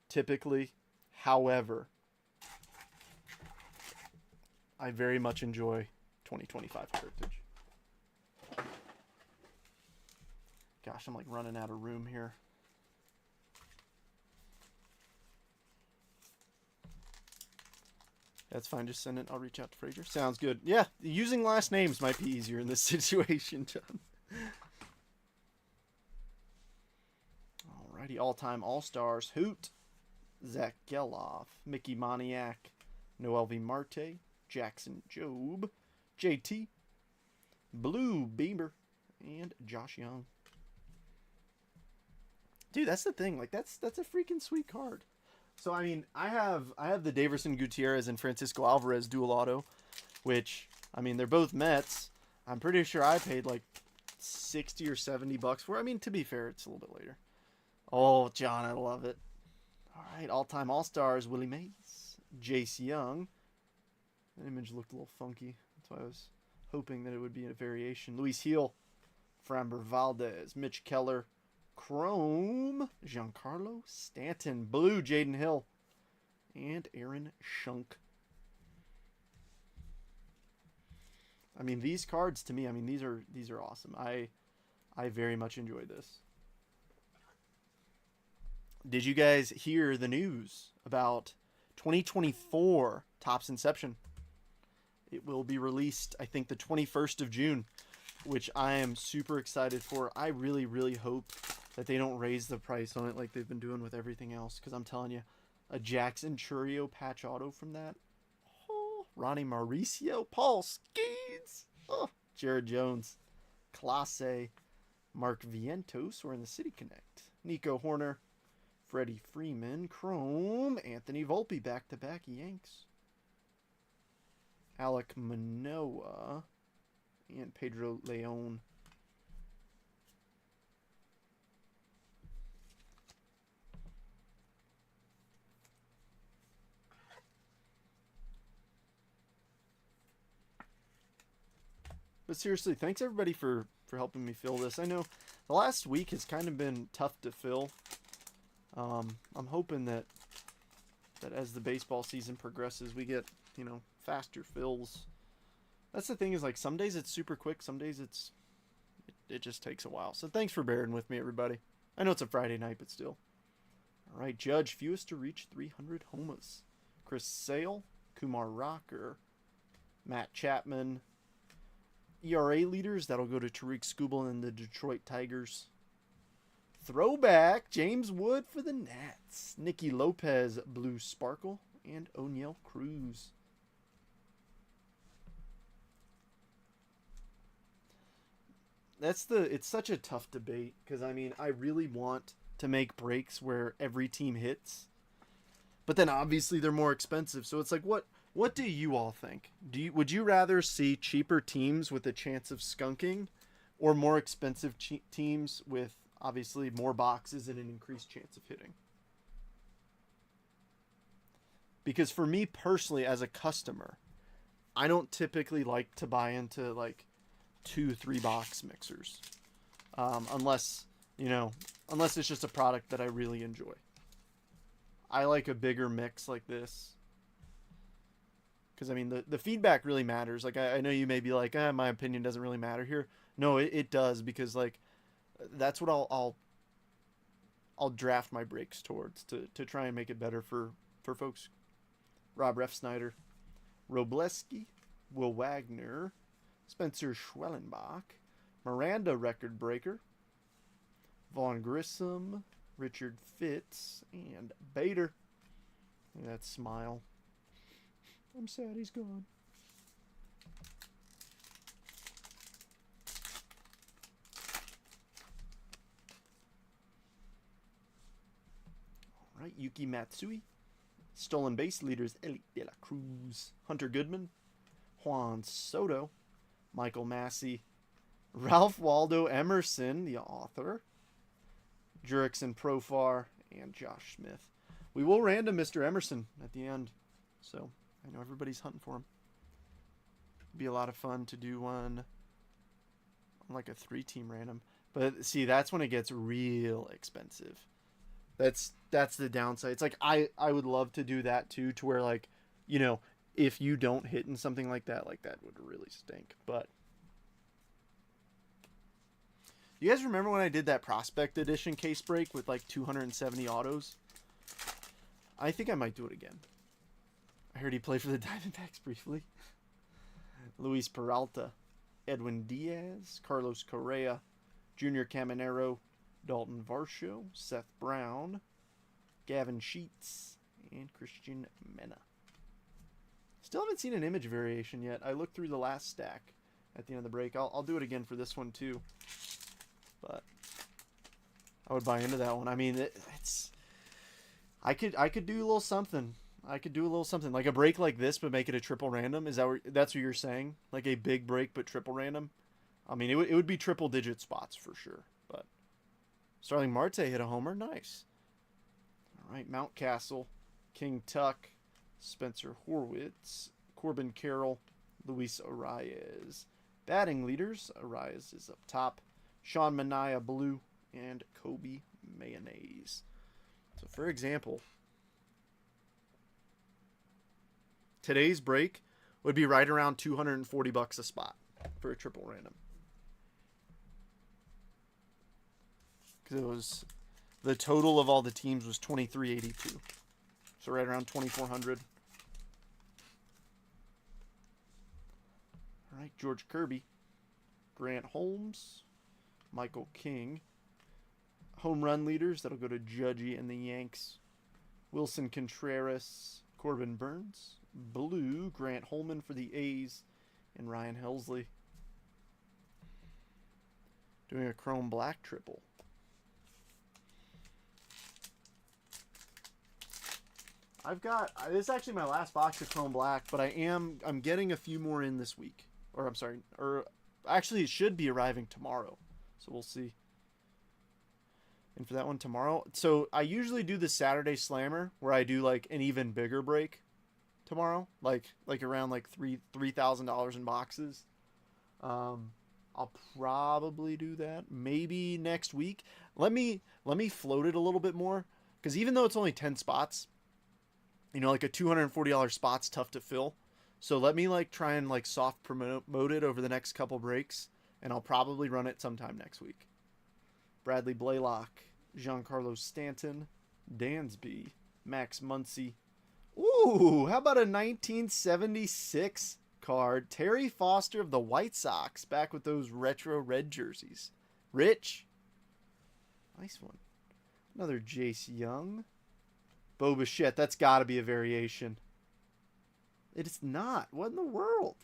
typically. However, I very much enjoy 2025 Heritage. Gosh, I'm like running out of room here. That's fine, just send it. I'll reach out to Frazier. Sounds good. Yeah, using last names might be easier in this situation, John. Alrighty, all-time All-Stars. Hoot, Zach Geloff, Mickey Moniak, Noel V. Marte, Jackson Jobe, JT, Blue Beamer, and Josh Young. Dude, that's the thing. Like, that's a freaking sweet card. So I mean, I have the Daverson Gutierrez and Francisco Alvarez dual auto, which, I mean, they're both Mets. I'm pretty sure I paid like $60 or $70 for. I mean, to be fair, it's a little bit later. Oh, John, I love it. All right, all-time All-Stars: Willie Mays, Jace Young. That image looked a little funky. That's why I was hoping that it would be a variation. Luis Heel, Framber Valdez, Mitch Keller, Chrome, Giancarlo Stanton, Blue, Jaden Hill, and Aaron Shunk. I mean, these cards to me, I mean, these are awesome. I very much enjoy this. Did you guys hear the news about 2024 Topps Inception? It will be released, I think, the 21st of June, which I am super excited for. I really, really hope that they don't raise the price on it like they've been doing with everything else, because I'm telling you, a Jackson Churio patch auto from that. Oh, Ronnie Mauricio, Paul Skeens, oh, Jared Jones, Clase, Mark Vientos, we're in the City Connect, Nico Horner, Freddie Freeman, Chrome, Anthony Volpe, back-to-back Yanks, Alec Manoa, and Pedro Leon. But seriously, thanks everybody for helping me fill this. I know the last week has kind of been tough to fill. I'm hoping that as the baseball season progresses, we get, faster fills. That's the thing, is like some days it's super quick, some days it just takes a while. So thanks for bearing with me, everybody. I know it's a Friday night, but still. All right, Judge, fewest to reach 300 homers. Chris Sale, Kumar Rocker, Matt Chapman. ERA leaders, that'll go to Tariq Skubal and the Detroit Tigers. Throwback, James Wood for the Nats. Nicky Lopez, Blue Sparkle, and O'Neal Cruz. It's such a tough debate, because I really want to make breaks where every team hits, but then obviously they're more expensive. So it's like, what do you all think? Would you rather see cheaper teams with a chance of skunking, or more expensive teams with obviously more boxes and an increased chance of hitting? Because for me personally, as a customer, I don't typically like to buy into like 2-3 box mixers, unless it's just a product that I really enjoy. I like a bigger mix like this, because the feedback really matters. Like I know you may be like, my opinion doesn't really matter here. No, it does, because like that's what I'll draft my breaks towards to try and make it better for folks. Rob Ref Snyder, Robleski, Will Wagner, Spencer Schwellenbach, Miranda record breaker, Vaughn Grissom, Richard Fitz, and Bader. Look at that smile. I'm sad he's gone. All right, Yuki Matsui. Stolen base leaders, Ellie De La Cruz, Hunter Goodman, Juan Soto, Michael Massey, Ralph Waldo Emerson, the author, Jurickson Profar, and Josh Smith. We will random Mr. Emerson at the end, so I know everybody's hunting for him. It'd be a lot of fun to do one on like a 3-team random. But see, that's when it gets real expensive. That's the downside. It's like I would love to do that too, to where like, if you don't hit in something like that would really stink. But you guys remember when I did that Prospect Edition case break with like 270 autos? I think I might do it again. I heard he played for the Diamondbacks briefly. Luis Peralta, Edwin Diaz, Carlos Correa, Junior Caminero, Dalton Varsho, Seth Brown, Gavin Sheets, and Christian Mena. Still haven't seen an image variation yet. I looked through the last stack at the end of the break. I'll do it again for this one too. But I would buy into that one. It's I could do a little something. I could do a little something like a break like this, but make it a triple random. That's what you're saying? Like a big break, but triple random. It would be triple digit spots for sure. But Starling Marte hit a homer. Nice. All right, Mountcastle, King Tuck, Spencer Horwitz, Corbin Carroll, Luis Arias. Batting leaders, Arias is up top. Sean Manaea blue, and Kobe Mayonnaise. So for example, today's break would be right around $240 a spot for a triple random. Because The total of all the teams was 2382. So right around 2400. All right, George Kirby, Grant Holmes, Michael King. Home run leaders, that'll go to Judgy and the Yanks. Wilson Contreras, Corbin Burns. Blue, Grant Holman for the A's, and Ryan Helsley. Doing a chrome black triple. This is actually my last box of chrome black, but I'm getting a few more in this week. Or I'm sorry, actually it should be arriving tomorrow. So we'll see. And for that one tomorrow, so I usually do the Saturday Slammer where I do like an even bigger break tomorrow, like around like $3,000 in boxes. I'll probably do that maybe next week. Let me float it a little bit more, because even though it's only 10 spots, you know, like a $240 spot's tough to fill. So let me like try and like soft promote it over the next couple breaks, and I'll probably run it sometime next week. Bradley Blaylock, Giancarlo Stanton, Dansby, Max Muncy. Ooh, how about a 1976 card? Terry Foster of the White Sox, back with those retro red jerseys. Rich. Nice one. Another Jace Young. Bo Bichette, that's got to be a variation. It is not. What in the world?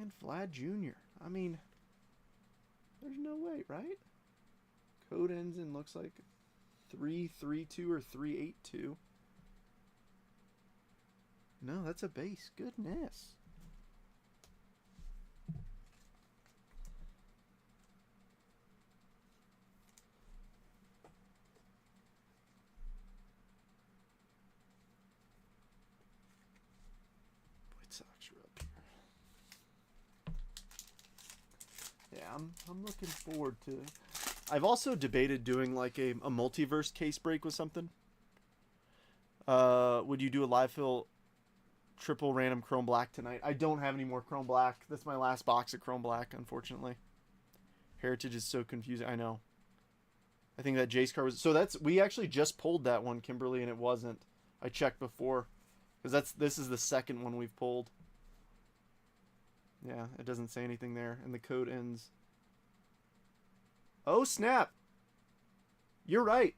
And Vlad Jr. I mean, there's no way, right? Code ends in looks like 332 or 382. No, that's a base. Goodness. White Sox are up here. Yeah, I'm looking forward to it. I've also debated doing like a multiverse case break with something. Would you do a live fill triple random chrome black tonight? I don't have any more chrome black. That's my last box of chrome black, unfortunately. Heritage is so confusing. I know. I think that Jace card was... So we actually just pulled that one, Kimberly, and it wasn't. I checked before. Because this is the second one we've pulled. Yeah, it doesn't say anything there. And the code ends... Oh, snap. You're right.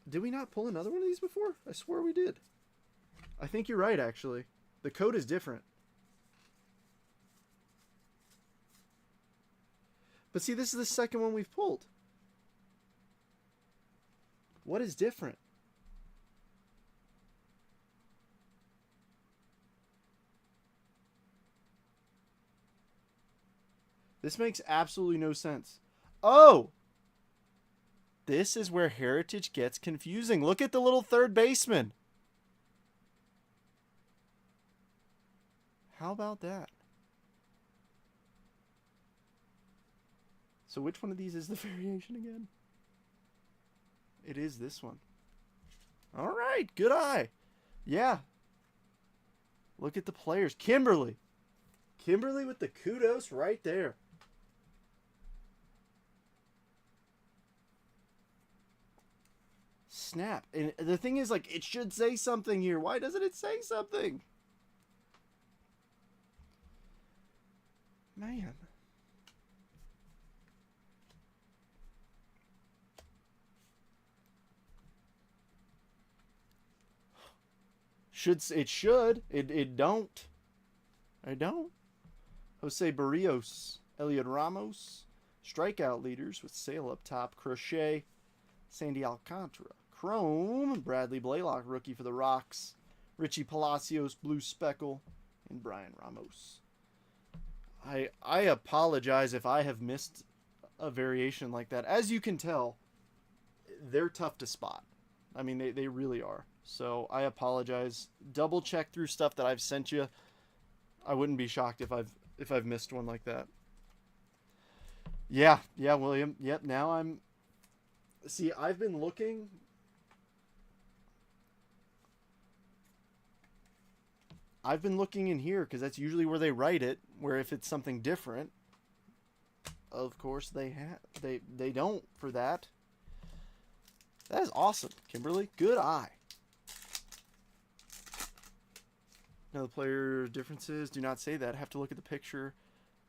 Did we not pull another one of these before? I swear we did. I think you're right, actually. The code is different. But see, this is the second one we've pulled. What is different? This makes absolutely no sense. Oh! This is where Heritage gets confusing. Look at the little third baseman. How about that? So which one of these is the variation again? It is this one. All right, good eye. Yeah. Look at the players. Kimberly. Kimberly with the kudos right there. Snap. And the thing is, like, it should say something here. Why doesn't it say something? Man. It should. It don't. I don't. Jose Barrios, Elliot Ramos, strikeout leaders with Sale up top, Crochet, Sandy Alcantara, Chrome, Bradley Blaylock, rookie for the Rocks, Richie Palacios, Blue Speckle, and Brian Ramos. I apologize if I have missed a variation like that. As you can tell, they're tough to spot. I mean, they really are. So I apologize. Double check through stuff that I've sent you. I wouldn't be shocked if I've missed one like that. Yeah, William. Yep, now I'm... See, I've been looking... in here, because that's usually where they write it, where if it's something different... of course, they don't for that. That is awesome, Kimberly. Good eye. Now the player differences. Do not say that. Have to look at the picture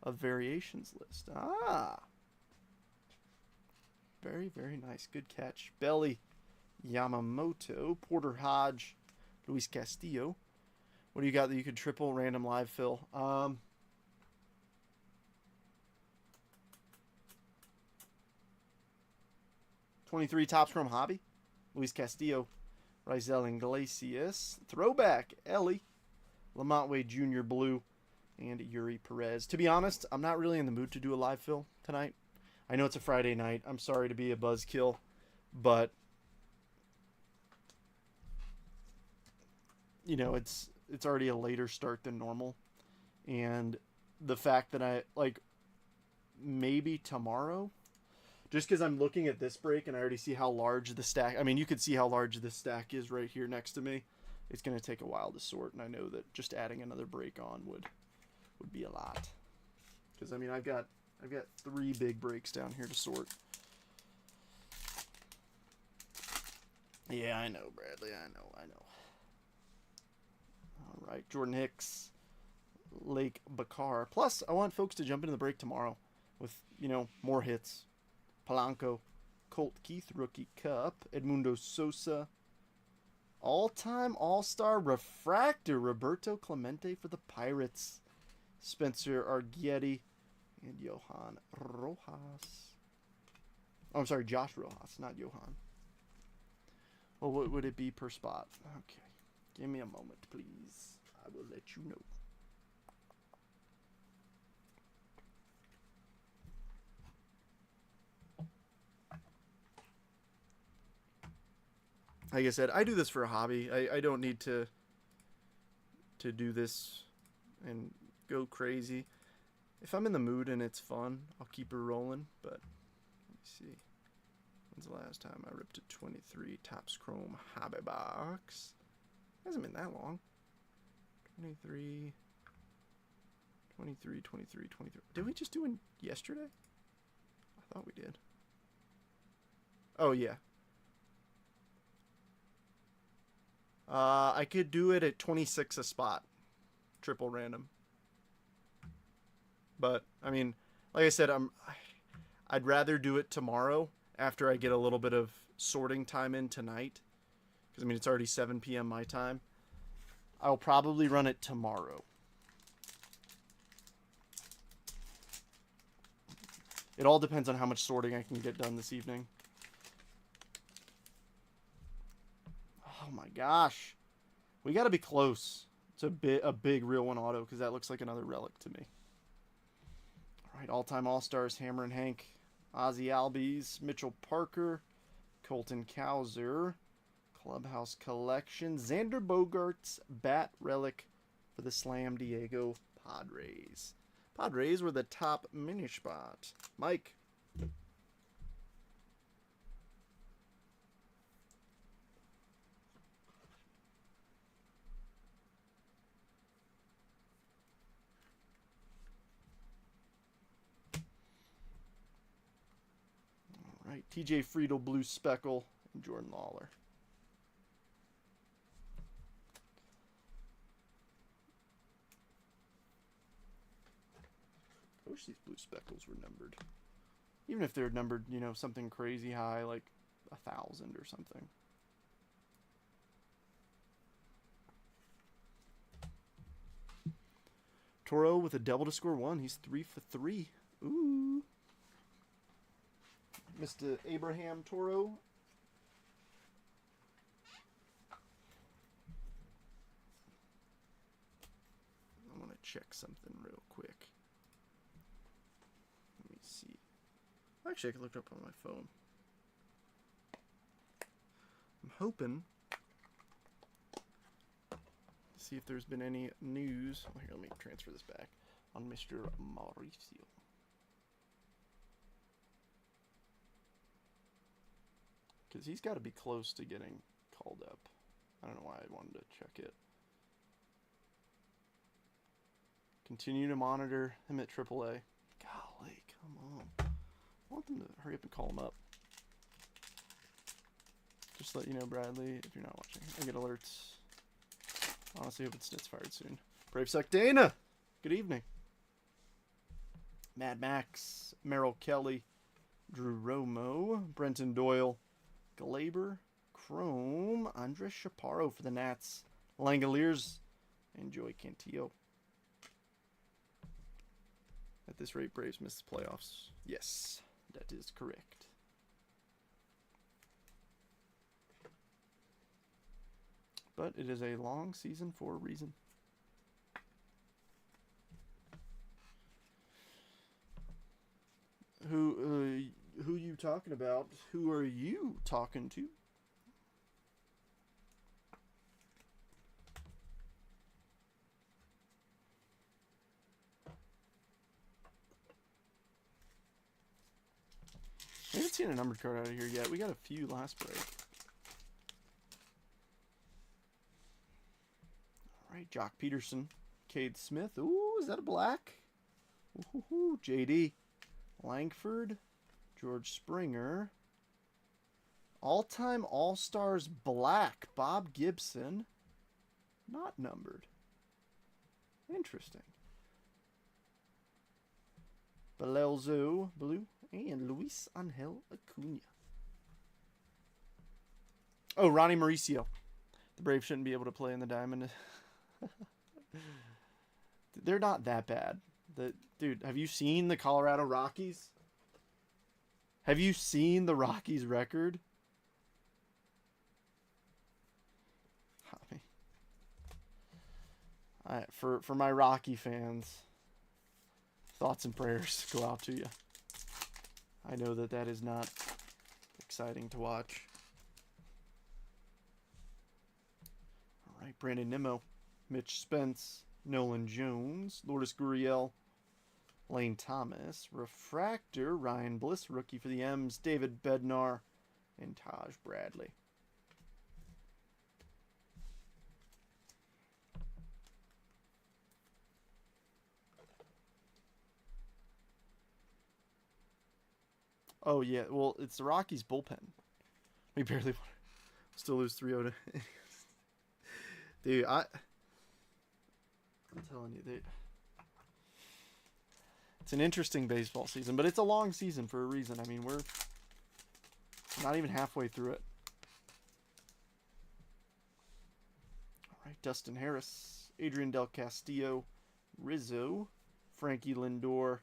of variations list. Ah. Very, very nice. Good catch. Belly, Yamamoto, Porter Hodge, Luis Castillo. What do you got that you could triple random live fill? 23 Topps Chrome Hobby, Luis Castillo, Rizal Iglesias, Throwback, Ellie, Lamont Wade Jr. Blue, and Yuri Perez. To be honest, I'm not really in the mood to do a live fill tonight. I know it's a Friday night. I'm sorry to be a buzzkill, but you know, it's already a later start than normal. And the fact that I, like, maybe tomorrow, just because I'm looking at this break and I already see how large the stack, I mean, you could see how large this stack is right here next to me. It's going to take a while to sort, and I know that just adding another break on would be a lot. Because, I mean, I've got 3 big breaks down here to sort. Yeah, I know, Bradley. I know. All right, Jordan Hicks, Lake Bakar. Plus, I want folks to jump into the break tomorrow with, you know, more hits. Polanco, Colt Keith, Rookie Cup, Edmundo Sosa, all-time All-Star Refractor, Roberto Clemente for the Pirates, Spencer Arguetti, and Johan Rojas. Oh, I'm sorry, Josh Rojas, not Johan. Well, what would it be per spot? Okay. Give me a moment, please. I will let you know. Like I said, I do this for a hobby. I don't need to do this and go crazy. If I'm in the mood and it's fun, I'll keep it rolling. But let me see. When's the last time I ripped a 23 Topps Chrome Hobby Box? Hasn't been that long. 23. Did we just do it yesterday? I thought we did. Oh, yeah. I could do it at 26 a spot. Triple random. But, I mean, like I said, I'd rather do it tomorrow after I get a little bit of sorting time in tonight. Because, I mean, it's already 7 p.m. my time. I'll probably run it tomorrow. It all depends on how much sorting I can get done this evening. Oh my gosh. We got to be close. It's a big real one auto because that looks like another relic to me. All right, all-time All-Stars, Hammer and Hank, Ozzy Albies, Mitchell Parker, Colton Cowser, Clubhouse Collection, Xander Bogaerts, Bat Relic for the Slam Diego Padres. Padres were the top mini spot. Mike. All right, TJ Friedel, Blue Speckle, and Jordan Lawler. I wish these blue speckles were numbered. Even if they're numbered, you know, something crazy high, like 1,000 or something. Toro with a double to score 1. He's 3 for 3. Ooh. Mr. Abraham Toro. I want to check something real quick. Let me see. Actually, I can look it up on my phone. I'm hoping to see if there's been any news. Oh, here, let me transfer this back on Mr. Mauricio. Because he's got to be close to getting called up. I don't know why I wanted to check it. Continue to monitor him at AAA. Golly, Come on. I want them to hurry up and call him up. Just to let you know, Bradley, if you're not watching, I get alerts. Honestly, hope it's fired soon. Brave Suck Dana! Good evening. Mad Max, Merrill Kelly, Drew Romo, Brenton Doyle, Glaber, Chrome, Andres Chaparro for the Nats, Langoliers, and Joey Cantillo. At this rate, Braves miss the playoffs. Yes, that is correct. But it is a long season for a reason. Who you talking about? Who are you talking to? I haven't seen a numbered card out of here yet. We got a few last break. All right, Jock Peterson, Cade Smith. Ooh, is that a black? Ooh, JD. Langford, George Springer. All-time All-Stars black, Bob Gibson. Not numbered. Interesting. Belelzo, blue. And Luis Angel Acuna. Oh, Ronnie Mauricio. The Braves shouldn't be able to play in the Diamond. They're not that bad. Dude, have you seen the Colorado Rockies? Have you seen the Rockies record? For my Rocky fans, thoughts and prayers go out to you. I know that is not exciting to watch. All right, Brandon Nimmo, Mitch Spence, Nolan Jones, Lourdes Gurriel, Lane Thomas, Refractor, Ryan Bliss, rookie for the M's, David Bednar, and Taj Bradley. Oh, yeah. Well, it's the Rockies' bullpen. We barely won. Still lose 3-0 to... Dude, I'm telling you, it's an interesting baseball season, but it's a long season for a reason. I mean, we're not even halfway through it. All right, Dustin Harris, Adrian Del Castillo, Rizzo, Frankie Lindor,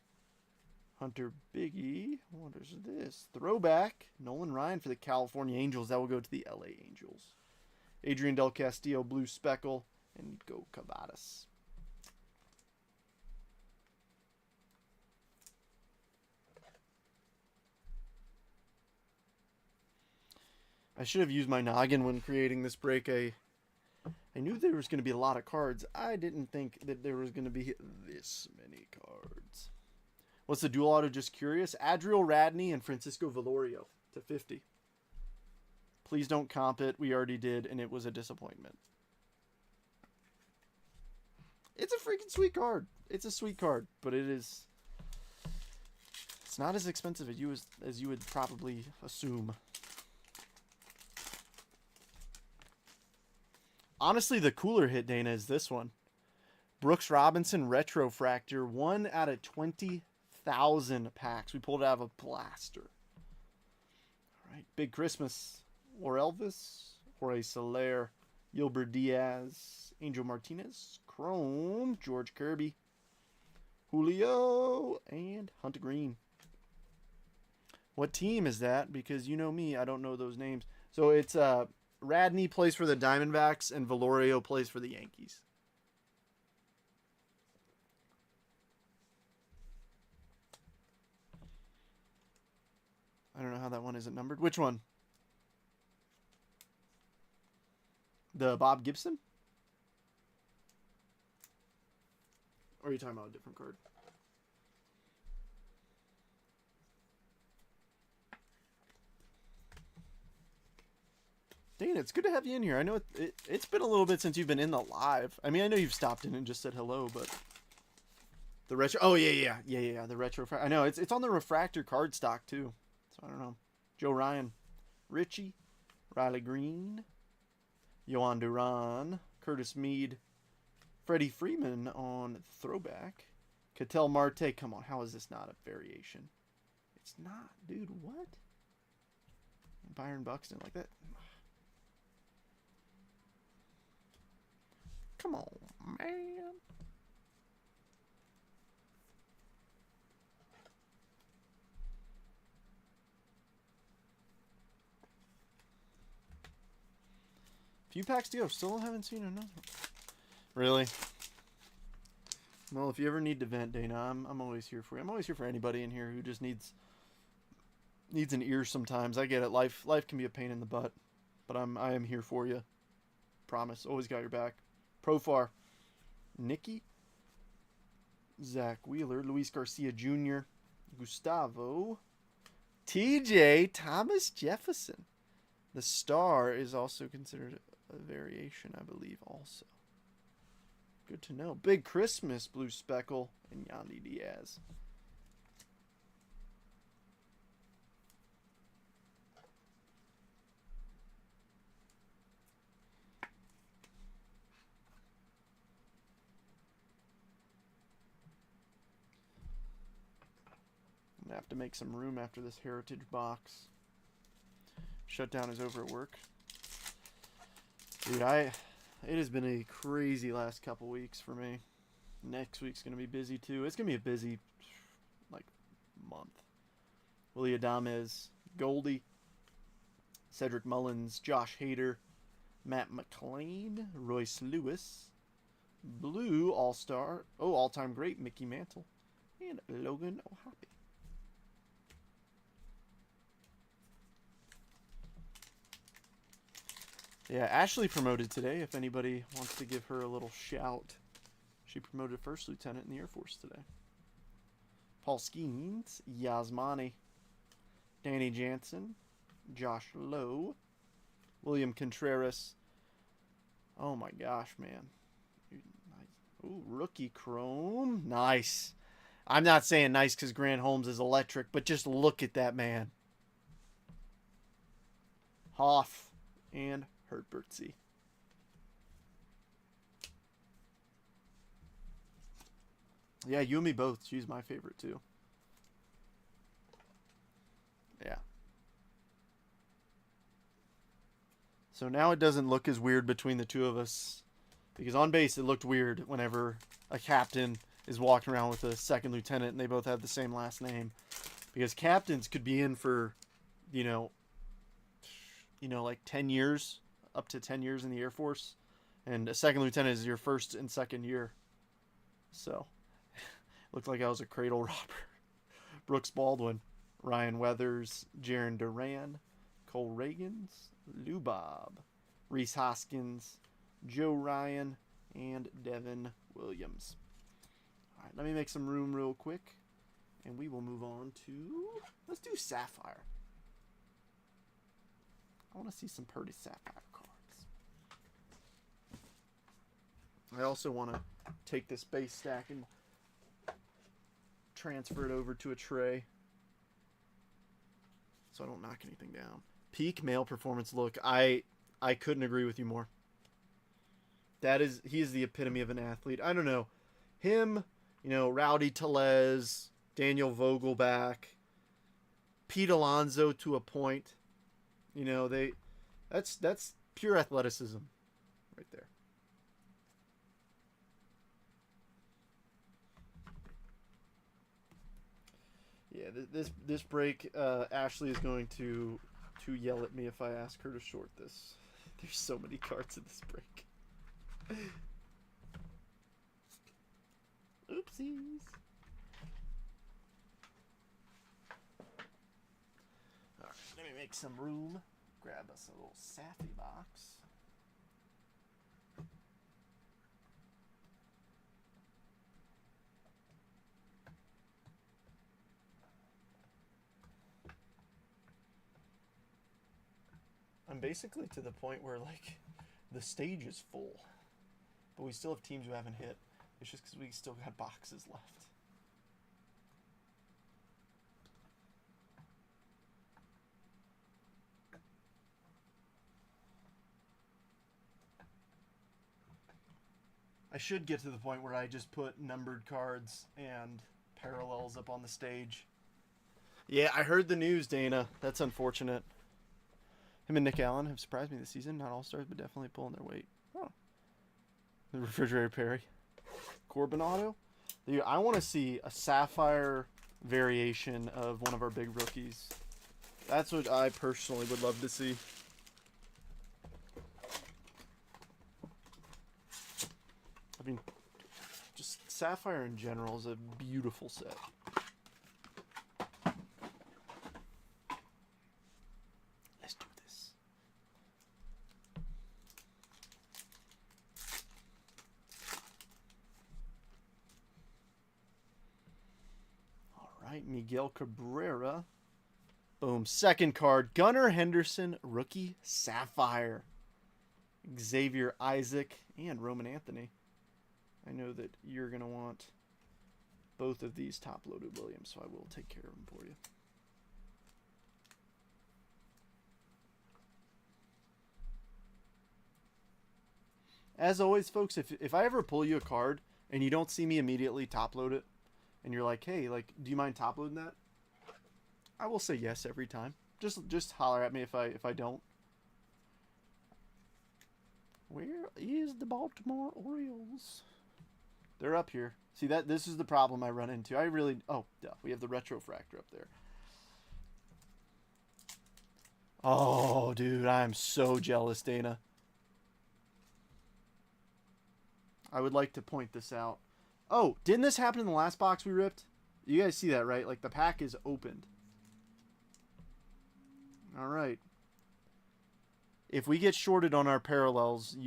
Hunter Biggie. What is this? Throwback. Nolan Ryan for the California Angels. That will go to the LA Angels. Adrian Del Castillo, Blue Speckle, and Go Cavadas. I should have used my noggin when creating this break. I knew there was going to be a lot of cards. I didn't think that there was going to be this many cards. What's the dual auto? Just curious. Adriel Radney and Francisco Velorio to 50. Please don't comp it. We already did, and it was a disappointment. It's a freaking sweet card. It's a sweet card, but it's not as expensive as you would probably assume. Honestly, the cooler hit, Dana, is this one. Brooks Robinson Retrofractor, 1 out of 20,000 packs. We pulled it out of a blaster. All right, Big Christmas. Elvis, Jorge Soler, Gilbert Diaz, Angel Martinez, Chrome, George Kirby, Julio, and Hunter Green. What team is that? Because you know me, I don't know those names. So it's Radney plays for the Diamondbacks and Velorio plays for the Yankees. I don't know how that one isn't numbered. Which one? The Bob Gibson? Or are you talking about a different card? Dana, it's good to have you in here. I know it's been a little bit since you've been in the live. I mean, I know you've stopped in and just said hello, but The retro. Oh yeah. The retro. I know it's on the refractor card stock too. So I don't know. Joe Ryan, Richie, Riley Green, Yohan Duran, Curtis Mead, Freddie Freeman on throwback, Ketel Marte. Come on, how is this not a variation? It's not, dude. What? Byron Buxton like that? Come on, man. Few packs to go. Still haven't seen another one. Really? Well, if you ever need to vent, Dana, I'm always here for you. I'm always here for anybody in here who just needs an ear sometimes. I get it. Life can be a pain in the butt, but I am here for you. Promise. Always got your back. Profar, Nicky, Zach Wheeler, Luis Garcia Jr., Gustavo, TJ Thomas Jefferson. The star is also considered a variation, I believe, also. Good to know. Big Christmas, Blue Speckle, and Yandy Diaz. I'm going to have to make some room after this Heritage box. Shutdown is over at work. Dude, it has been a crazy last couple weeks for me. Next week's going to be busy too. It's going to be a busy, month. Willie Adames, Goldie, Cedric Mullins, Josh Hader, Matt McLean, Royce Lewis, Blue All-Star, all-time great, Mickey Mantle, and Logan O'Hoppe. Yeah, Ashley promoted today, if anybody wants to give her a little shout. She promoted first lieutenant in the Air Force today. Paul Skeens, Yasmani, Danny Jansen, Josh Lowe, William Contreras. Oh my gosh, man. Ooh, rookie chrome. Nice. I'm not saying nice because Grant Holmes is electric, but just look at that man. Hoff and Herbertsy. Yeah, you and me both. She's my favorite too. Yeah. So now it doesn't look as weird between the two of us. Because on base it looked weird whenever a captain is walking around with a second lieutenant and they both have the same last name. Because captains could be in for, like 10 years, up to 10 years in the Air Force. And a second lieutenant is your first and second year. So, looked like I was a cradle robber. Brooks Baldwin, Ryan Weathers, Jaron Duran, Cole Reagans, Lou Bob, Reese Hoskins, Joe Ryan, and Devin Williams. All right, let me make some room real quick, and we will move on to, let's do Sapphire. I want to see some pretty Sapphire cards. I also want to take this base stack and transfer it over to a tray so I don't knock anything down. Peak male performance look. I couldn't agree with you more. He is the epitome of an athlete. I don't know. Him, Rowdy Tellez, Daniel Vogelback, Pete Alonso to a point. That's pure athleticism right there. Yeah, this break, Ashley is going to yell at me if I ask her to short this. There's so many cards in this break. Oopsies. Alright, let me make some room. Grab us a little Sappy box. I'm basically to the point where, the stage is full. But we still have teams who haven't hit. It's just because we still got boxes left. I should get to the point where I just put numbered cards and parallels up on the stage. Yeah, I heard the news, Dana. That's unfortunate. Him and Nick Allen have surprised me this season. Not all-stars, but definitely pulling their weight. Oh. The refrigerator Perry. Corbin auto? Dude, I want to see a Sapphire variation of one of our big rookies. That's what I personally would love to see. I mean, just Sapphire in general is a beautiful set. Let's do this. All right, Miguel Cabrera. Boom. Second card, Gunnar Henderson, rookie Sapphire. Xavier Isaac and Roman Anthony. I know that you're going to want both of these top-loaded Williams, so I will take care of them for you. As always, folks, if I ever pull you a card and you don't see me immediately top-load it, and you're like, hey, like, do you mind top-loading that? I will say yes every time. Just holler at me if I don't. Where is the Baltimore Orioles? They're up here. See, this is the problem I run into. Oh, duh, we have the retrofractor up there. Oh, dude, I'm so jealous, Dana. I would like to point this out. Oh, didn't this happen in the last box we ripped? You guys see that, right? Like, the pack is opened. All right. If we get shorted on our parallels,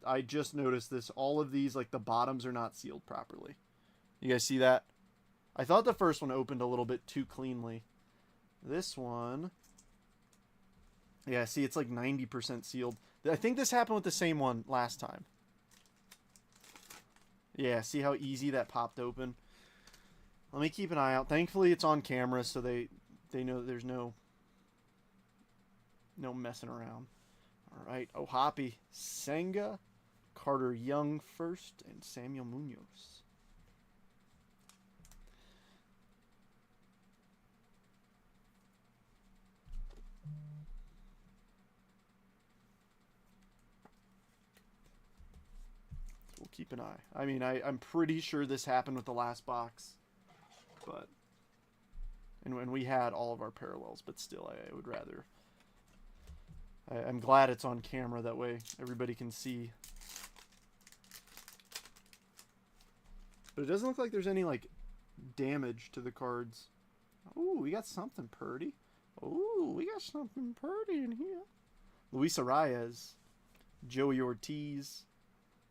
I just noticed this. All of these, like the bottoms, are not sealed properly. You guys see that? I thought the first one opened a little bit too cleanly. This one, yeah, see, it's like 90% sealed. I think this happened with the same one last time. Yeah, see how easy that popped open? Let me keep an eye out. Thankfully, it's on camera, so they know there's no messing around. All right, Ohapi, Senga, Carter Young first, and Samuel Munoz. We'll keep an eye. I mean, I'm pretty sure this happened with the last box, but and when we had all of our parallels, but still, I would rather. I'm glad it's on camera, that way everybody can see. But it doesn't look like there's any, like, damage to the cards. Ooh, we got something pretty. Ooh, we got something pretty in here. Luis Arias, Joey Ortiz,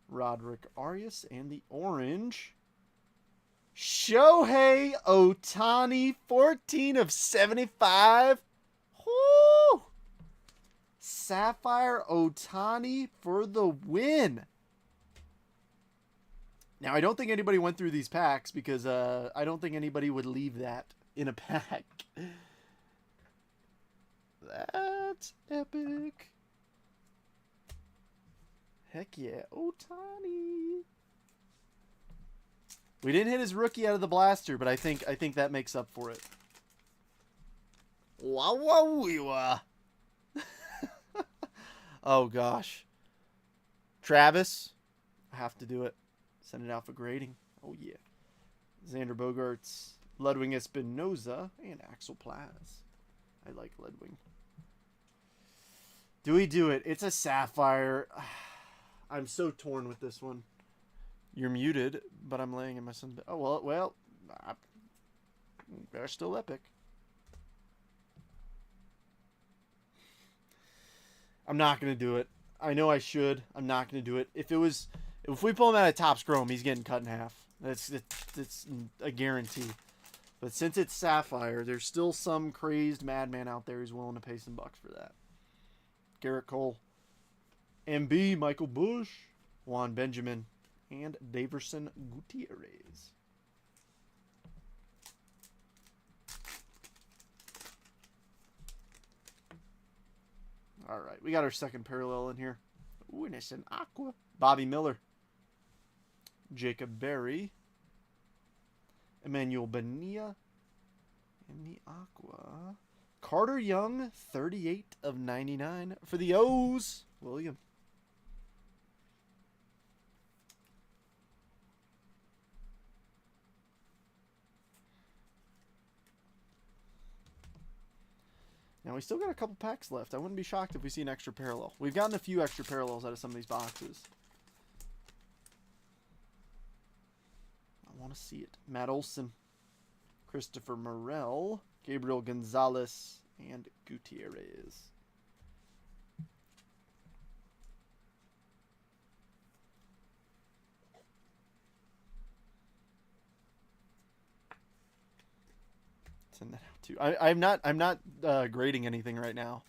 Roderick Arias, and the orange, Shohei Ohtani, 14 of 75. Whoo! Sapphire Ohtani for the win. Now, I don't think anybody went through these packs because I don't think anybody would leave that in a pack. That's epic. Heck yeah, Ohtani. We didn't hit his rookie out of the blaster, but I think that makes up for it. Wow, wow, wow. Oh, gosh. Travis, I have to do it. Send it out for grading. Oh, yeah. Xander Bogaerts, Ludwig Espinoza, and Axel Plaz. I like Ludwig. Do we do it? It's a Sapphire. I'm so torn with this one. You're muted, but I'm laying in my son. Oh, well, they're still epic. I'm not going to do it. I know I should. I'm not going to do it. If we pull him out of Topps Chrome, he's getting cut in half. It's a guarantee. But since it's Sapphire, there's still some crazed madman out there who's willing to pay some bucks for that. Garrett Cole, MB, Michael Bush, Juan Benjamin, and Daverson Gutierrez. All right, we got our second parallel in here. Ooh, and it's an aqua. Bobby Miller. Jacob Berry, Emmanuel Benia, in the Aqua. Carter Young, 38 of 99 for the O's. William. Now, we still got a couple packs left. I wouldn't be shocked if we see an extra parallel. We've gotten a few extra parallels out of some of these boxes. I want to see it. Matt Olson, Christopher Morel, Gabriel Gonzalez, and Gutierrez. Send that out too. I'm not grading anything right now.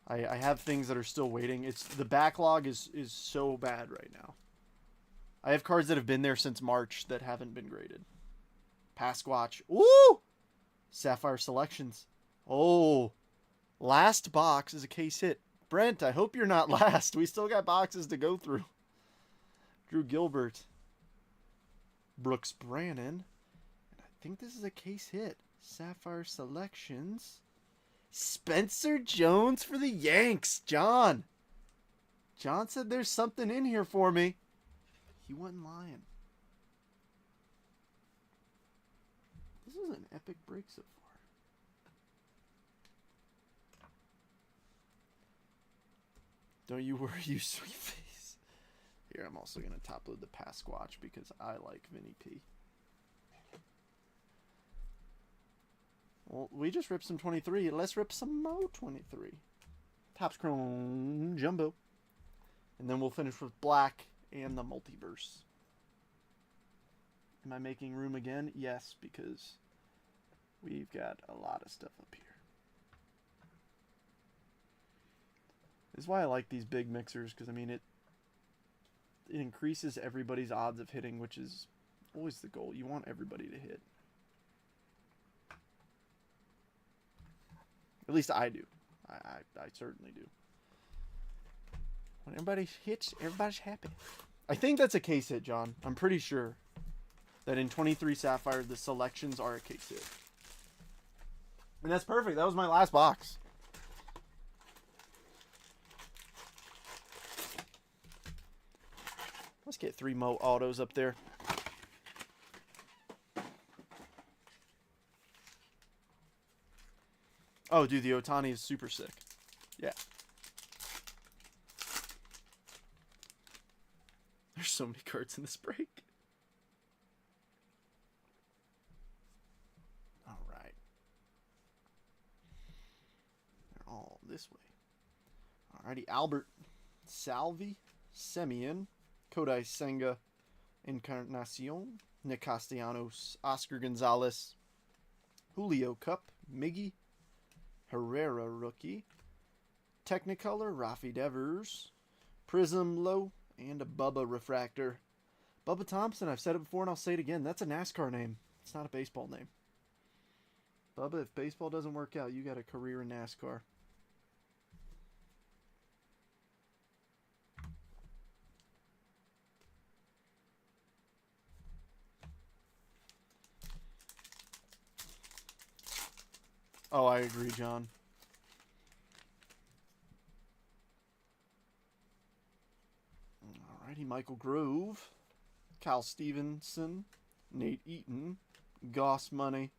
I have things that are still waiting. It's the backlog is so bad right now. I have cards that have been there since March that haven't been graded. Pasquatch. Ooh! Sapphire Selections. Oh. Last box is a case hit. Brent, I hope you're not last. We still got boxes to go through. Drew Gilbert. Brooks Brannon. And I think this is a case hit. Sapphire Selections. Spencer Jones for the Yanks. John. John said there's something in here for me. He wasn't lying. This is an epic break so far. Don't you worry, you sweet face. Here, I'm also going to top load the Pasquatch because I like Vinny P. Well, we just ripped some 23. Let's rip some more 23. Topps Chrome Jumbo. And then we'll finish with black and the multiverse. Am I making room again? Yes, because we've got a lot of stuff up here. This is why I like these big mixers, because I mean it increases everybody's odds of hitting, which is always the goal. You want everybody to hit. At least I do. I certainly do. When everybody hits, everybody's happy. I think that's a case hit, John. I'm pretty sure that in 23 Sapphire, the selections are a case hit. And that's perfect. That was my last box. Let's get 3 Mo autos up there. Oh, dude, the Ohtani is super sick. Yeah. There's so many cards in this break. All right. They're all this way. Alrighty, Albert, Salvi, Semien, Kodai Senga, Encarnacion, Nick Castellanos, Oscar Gonzalez, Julio Cup, Miggy, Herrera rookie, Technicolor, Rafi Devers, Prism Low, and a Bubba Refractor. Bubba Thompson, I've said it before and I'll say it again. That's a NASCAR name. It's not a baseball name. Bubba, if baseball doesn't work out, you got a career in NASCAR. Oh, I agree, John. Alrighty, Michael Grove, Cal Stevenson, Nate Eaton, Goss Money,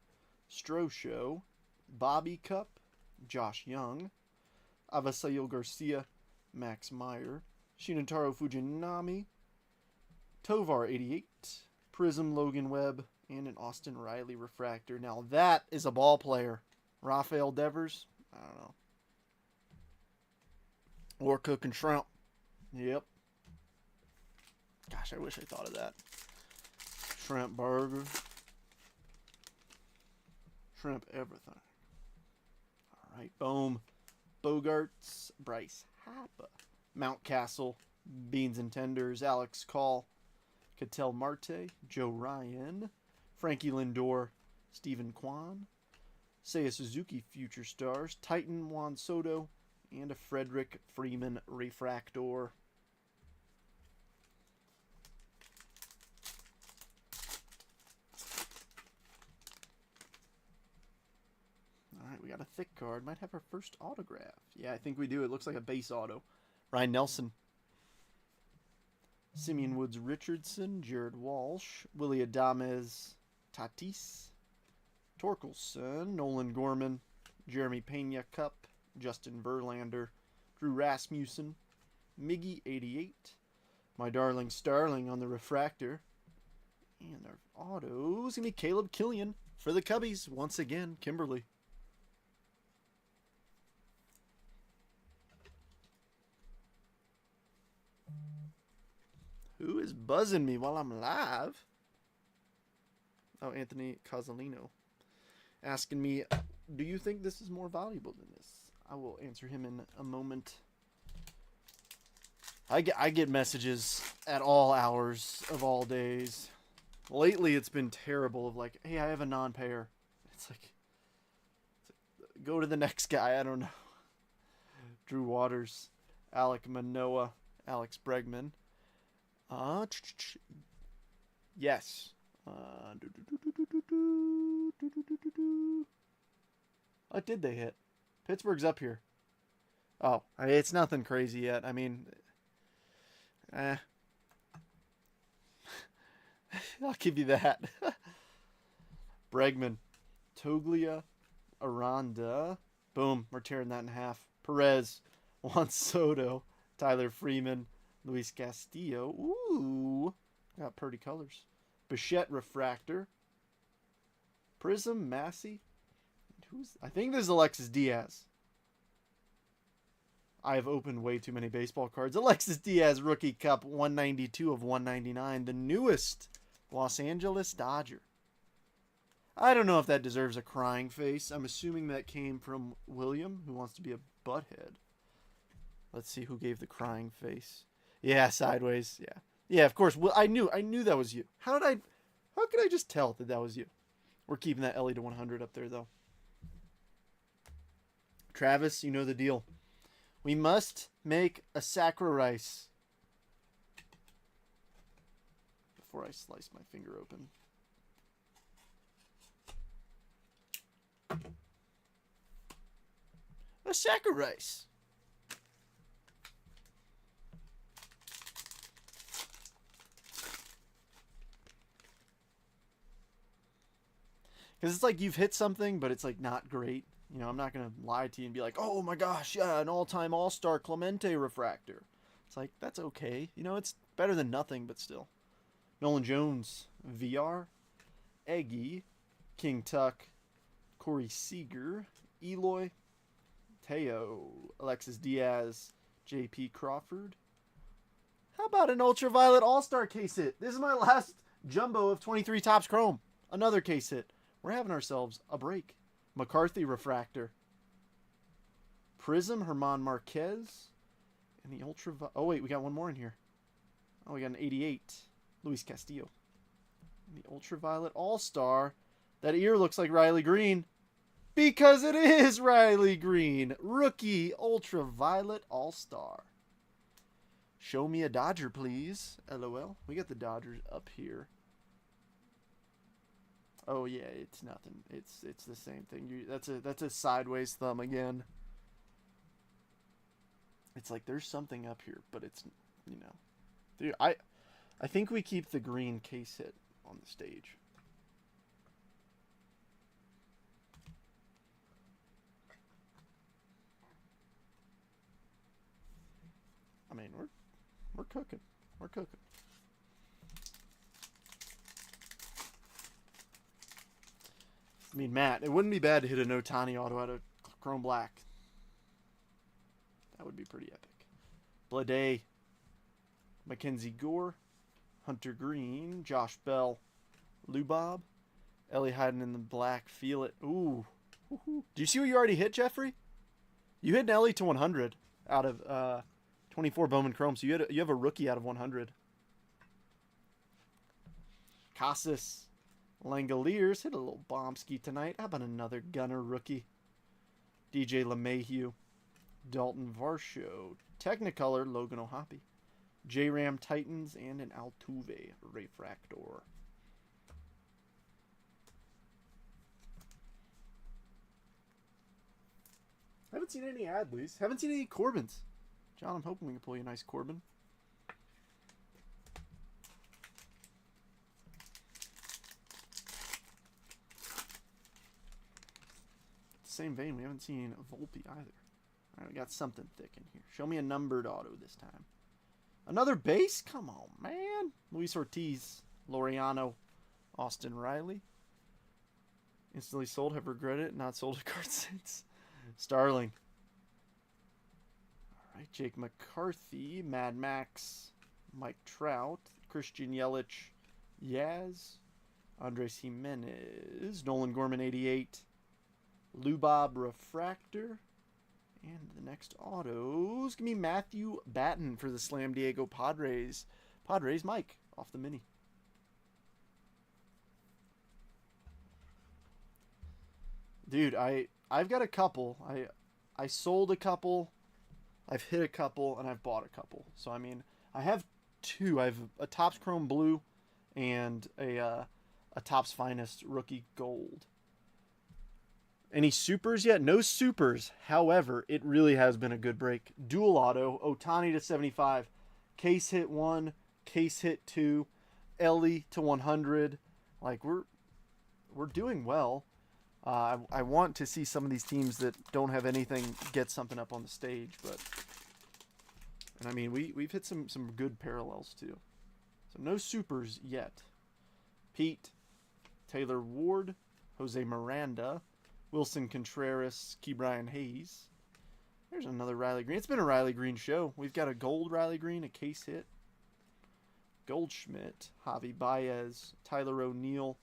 Strosho, Bobby Cup, Josh Young, Avasayo Garcia, Max Meyer, Shinotaro Fujinami, Tovar 88, Prism Logan Webb, and an Austin Riley Refractor. Now that is a ball player. Rafael Devers, I don't know. Or cooking shrimp. Yep. Gosh, I wish I thought of that. Shrimp burger. Shrimp everything. All right, boom. Bogarts, Bryce Harper, Mountcastle, Beans and Tenders, Alex Call, Ketel Marte, Joe Ryan, Frankie Lindor, Stephen Kwan, Seiya Suzuki Future Stars, Titan Juan Soto, and a Frederick Freeman Refractor. we got a thick card. Might have our first autograph. Yeah, I think we do. It looks like a base auto. Ryan Nelson. Simeon Woods Richardson. Jared Walsh. Willie Adames Tatis. Torkelson. Nolan Gorman. Jeremy Pena Cup. Justin Verlander. Drew Rasmussen. Miggy 88. My darling Starling on the refractor. And our auto is going to be Caleb Killian for the Cubbies. Once again, Kimberly. Who is buzzing me while I'm live? Oh, Anthony Cozzolino. Asking me, do you think this is more valuable than this? I will answer him in a moment. I get messages at all hours of all days. Lately, it's been terrible of like, hey, I have a non-payer. It's like, go to the next guy. I don't know. Drew Waters, Alec Manoah, Alex Bregman. Yes. What did they hit? Pittsburgh's up here. Oh, it's nothing crazy yet. I mean, I'll give you that. Bregman, Toglia, Aranda. Boom, we're tearing that in half. Perez, Juan Soto, Tyler Freeman, Luis Castillo. Ooh, got pretty colors. Bichette Refractor. Prism, Massey. I think this is Alexis Diaz. I have opened way too many baseball cards. Alexis Diaz, Rookie Cup, 192 of 199. The newest Los Angeles Dodger. I don't know if that deserves a crying face. I'm assuming that came from William, who wants to be a butthead. Let's see who gave the crying face. Yeah, sideways. Yeah. Yeah, of course. Well, I knew that was you. How could I just tell that was you? We're keeping that Ellie to 100 up there, though. Travis, you know the deal. We must make a sacrifice. Before I slice my finger open. A sacrifice. Because it's like you've hit something, but it's like not great. You know, I'm not going to lie to you and be like, oh my gosh, yeah, an all-time all-star Clemente refractor. It's like, that's okay. You know, it's better than nothing, but still. Nolan Jones, VR. Eggy. King Tuck. Corey Seager. Eloy. Teo. Alexis Diaz. JP Crawford. How about an ultraviolet all-star case hit? This is my last jumbo of 23 Topps Chrome. Another case hit. We're having ourselves a break. McCarthy Refractor. Prism, Herman Marquez. And the ultraviolet. Oh, wait, we got one more in here. Oh, we got an 88. Luis Castillo. And the ultraviolet all-star. That ear looks like Riley Green. Because it is Riley Green. Rookie ultraviolet all-star. Show me a Dodger, please. LOL. We got the Dodgers up here. Oh yeah, it's nothing. It's the same thing. That's a sideways thumb again. It's like there's something up here, but it's, you know. Dude, I think we keep the green case hit on the stage. I mean, we're cooking. We're cooking. I mean, Matt, it wouldn't be bad to hit an Ohtani auto out of Chrome Black. That would be pretty epic. Blade, Mackenzie Gore, Hunter Green, Josh Bell, Lubob, Ellie Hyden in the black. Feel it. Ooh. Do you see what you already hit, Jeffrey? You hit an Ellie to 100 out of 24 Bowman Chrome, so you have a rookie out of 100. Casas. Langoliers hit a little bombski tonight. How about another gunner rookie? DJ LeMahieu. Dalton Varsho. Technicolor Logan O'Hoppe. J-Ram Titans and an Altuve Refractor. Haven't seen any Adleys. Haven't seen any Corbins. John, I'm hoping we can pull you a nice Corbin. Same vein, we haven't seen Volpe either. All right, we got something thick in here. Show me a numbered auto this time. Another base? Come on, man. Luis Ortiz, Laureano, Austin Riley. Instantly sold, have regretted it, not sold a card since. Starling. All right, Jake McCarthy, Mad Max, Mike Trout, Christian Yelich, Yaz, Andres Jimenez, Nolan Gorman 88, Lubob Refractor, and the next autos, give me Matthew Batten for the Slam Diego Padres. Padres, Mike, off the mini. Dude, I've got a couple. I sold a couple, I've hit a couple, and I've bought a couple. So, I mean, I have two. I have a Topps Chrome Blue and a Topps Finest Rookie Gold. Any supers yet? No supers. However, it really has been a good break. Dual auto, Ohtani to 75, case hit 1, case hit 2, Ellie to 100. Like, we're doing well. I want to see some of these teams that don't have anything get something up on the stage, but and I mean we've hit some good parallels too. So no supers yet. Pete, Taylor Ward, Jose Miranda, Wilson Contreras, Ke'Bryan Hayes. There's another Riley Green. It's been a Riley Green show. We've got a gold Riley Green, a case hit. Goldschmidt, Javi Baez, Tyler O'Neill,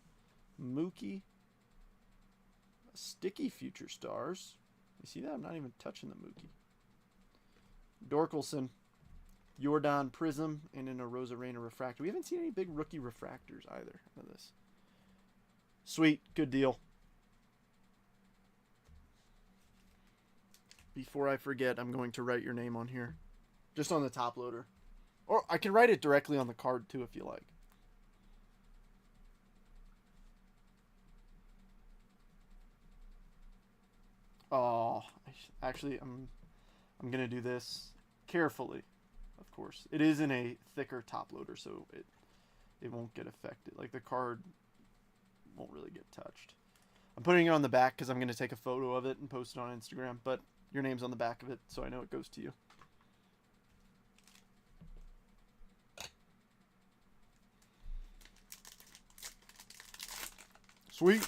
Mookie. Sticky Future Stars. You see that? I'm not even touching the Mookie. Dorkelson, Jordan Prism, and in a Rosarena Refractor. We haven't seen any big rookie refractors either of this. Sweet. Good deal. Before I forget, I'm going to write your name on here. Just on the top loader. Or I can write it directly on the card too if you like. Oh, actually, I'm gonna do this carefully, of course. It is in a thicker top loader, so it won't get affected. Like the card won't really get touched. I'm putting it on the back because I'm gonna take a photo of it and post it on Instagram. But your name's on the back of it, so I know it goes to you. Sweet,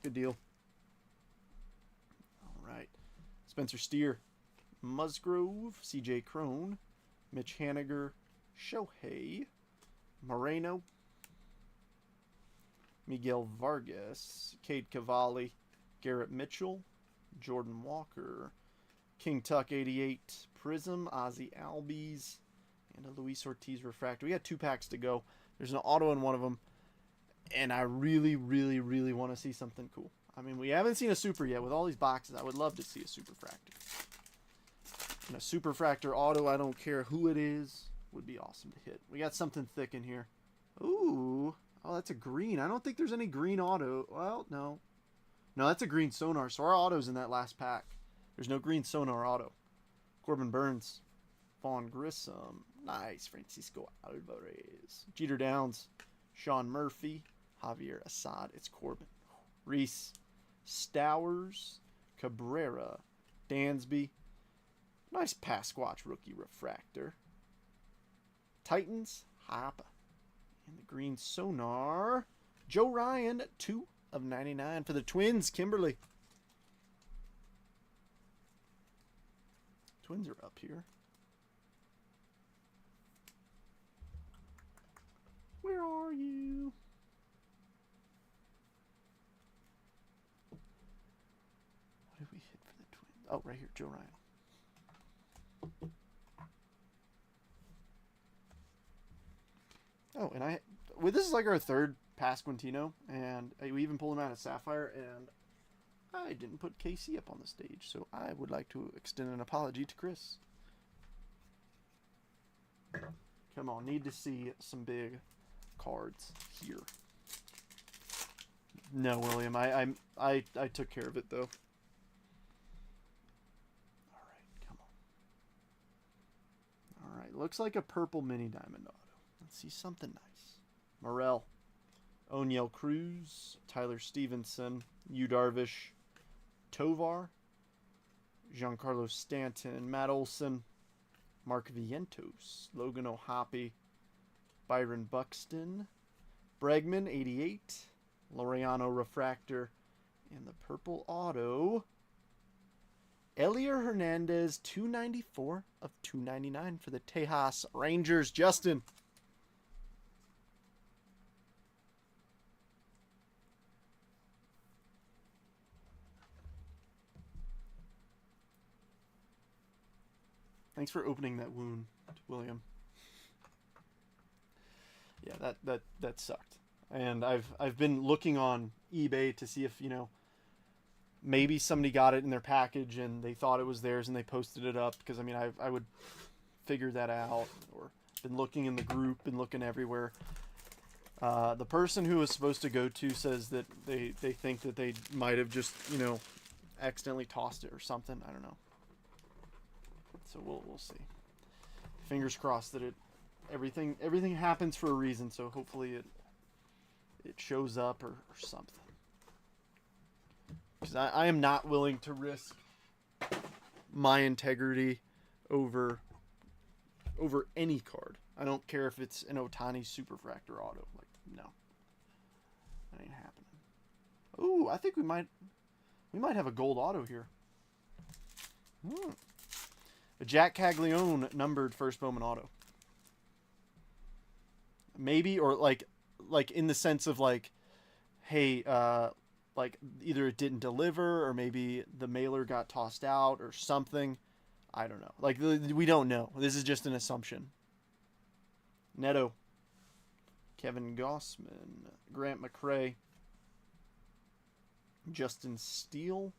good deal. Spencer Steer, Musgrove, CJ Crone, Mitch Haniger, Shohei, Moreno, Miguel Vargas, Cade Cavalli, Garrett Mitchell, Jordan Walker, King Tuck 88, Prism, Ozzy Albies, and a Luis Ortiz Refractor. We got 2 packs to go. There's an auto in one of them, and I really, really, really want to see something cool. I mean, we haven't seen a super yet. With all these boxes, I would love to see a superfractor. And a superfractor auto, I don't care who it is, would be awesome to hit. We got something thick in here. Ooh. Oh, that's a green. I don't think there's any green auto. Well, no. No, that's a green Sonar. So our auto's in that last pack. There's no green Sonar auto. Corbin Burns. Vaughn Grissom. Nice. Francisco Alvarez. Jeter Downs. Sean Murphy. Javier Assad. It's Corbin. Reese. Stowers, Cabrera, Dansby. Nice Pasquatch rookie refractor. Titans, Hoppa. And the green Sonar, Joe Ryan, 2/99 for the Twins, Kimberly. Twins are up here. Where are you? What did we hit for the Twins? Oh, right here, Joe Ryan. Oh, and this is like our third Pasquantino, and we even pulled him out of Sapphire, and I didn't put KC up on the stage, so I would like to extend an apology to Chris. Come on, need to see some big cards here. No, William, I took care of it though. looks like a purple mini diamond auto. Let's see something nice. Morel, O'Neal Cruz, Tyler Stevenson, Yu Darvish, Tovar, Giancarlo Stanton, Matt Olson, Mark Vientos, Logan O'Hoppe, Byron Buxton, Bregman, 88, Laureano Refractor, and the purple auto, Elier Hernandez, 294 of 299 for the Tejas Rangers. Justin. Thanks for opening that wound, William. Yeah, that sucked. And I've been looking on eBay to see if, you know, maybe somebody got it in their package and they thought it was theirs and they posted it up, because I mean I would figure that out, or been looking in the group, been looking everywhere. The person who was supposed to go to says that they think that they might have just, you know, accidentally tossed it or something. I don't know. So we'll see. Fingers crossed that everything happens for a reason. So hopefully it shows up or something. Because I am not willing to risk my integrity over any card. I don't care if it's an Ohtani Superfractor auto. Like, no, that ain't happening. Ooh, I think we might have a gold auto here. A Jack Caglione numbered first Bowman auto. Maybe, or like in the sense of like, hey, like either it didn't deliver, or maybe the mailer got tossed out or something. I don't know. Like, we don't know. This is just an assumption. Neto, Kevin Gossman, Grant McCray, Justin Steele,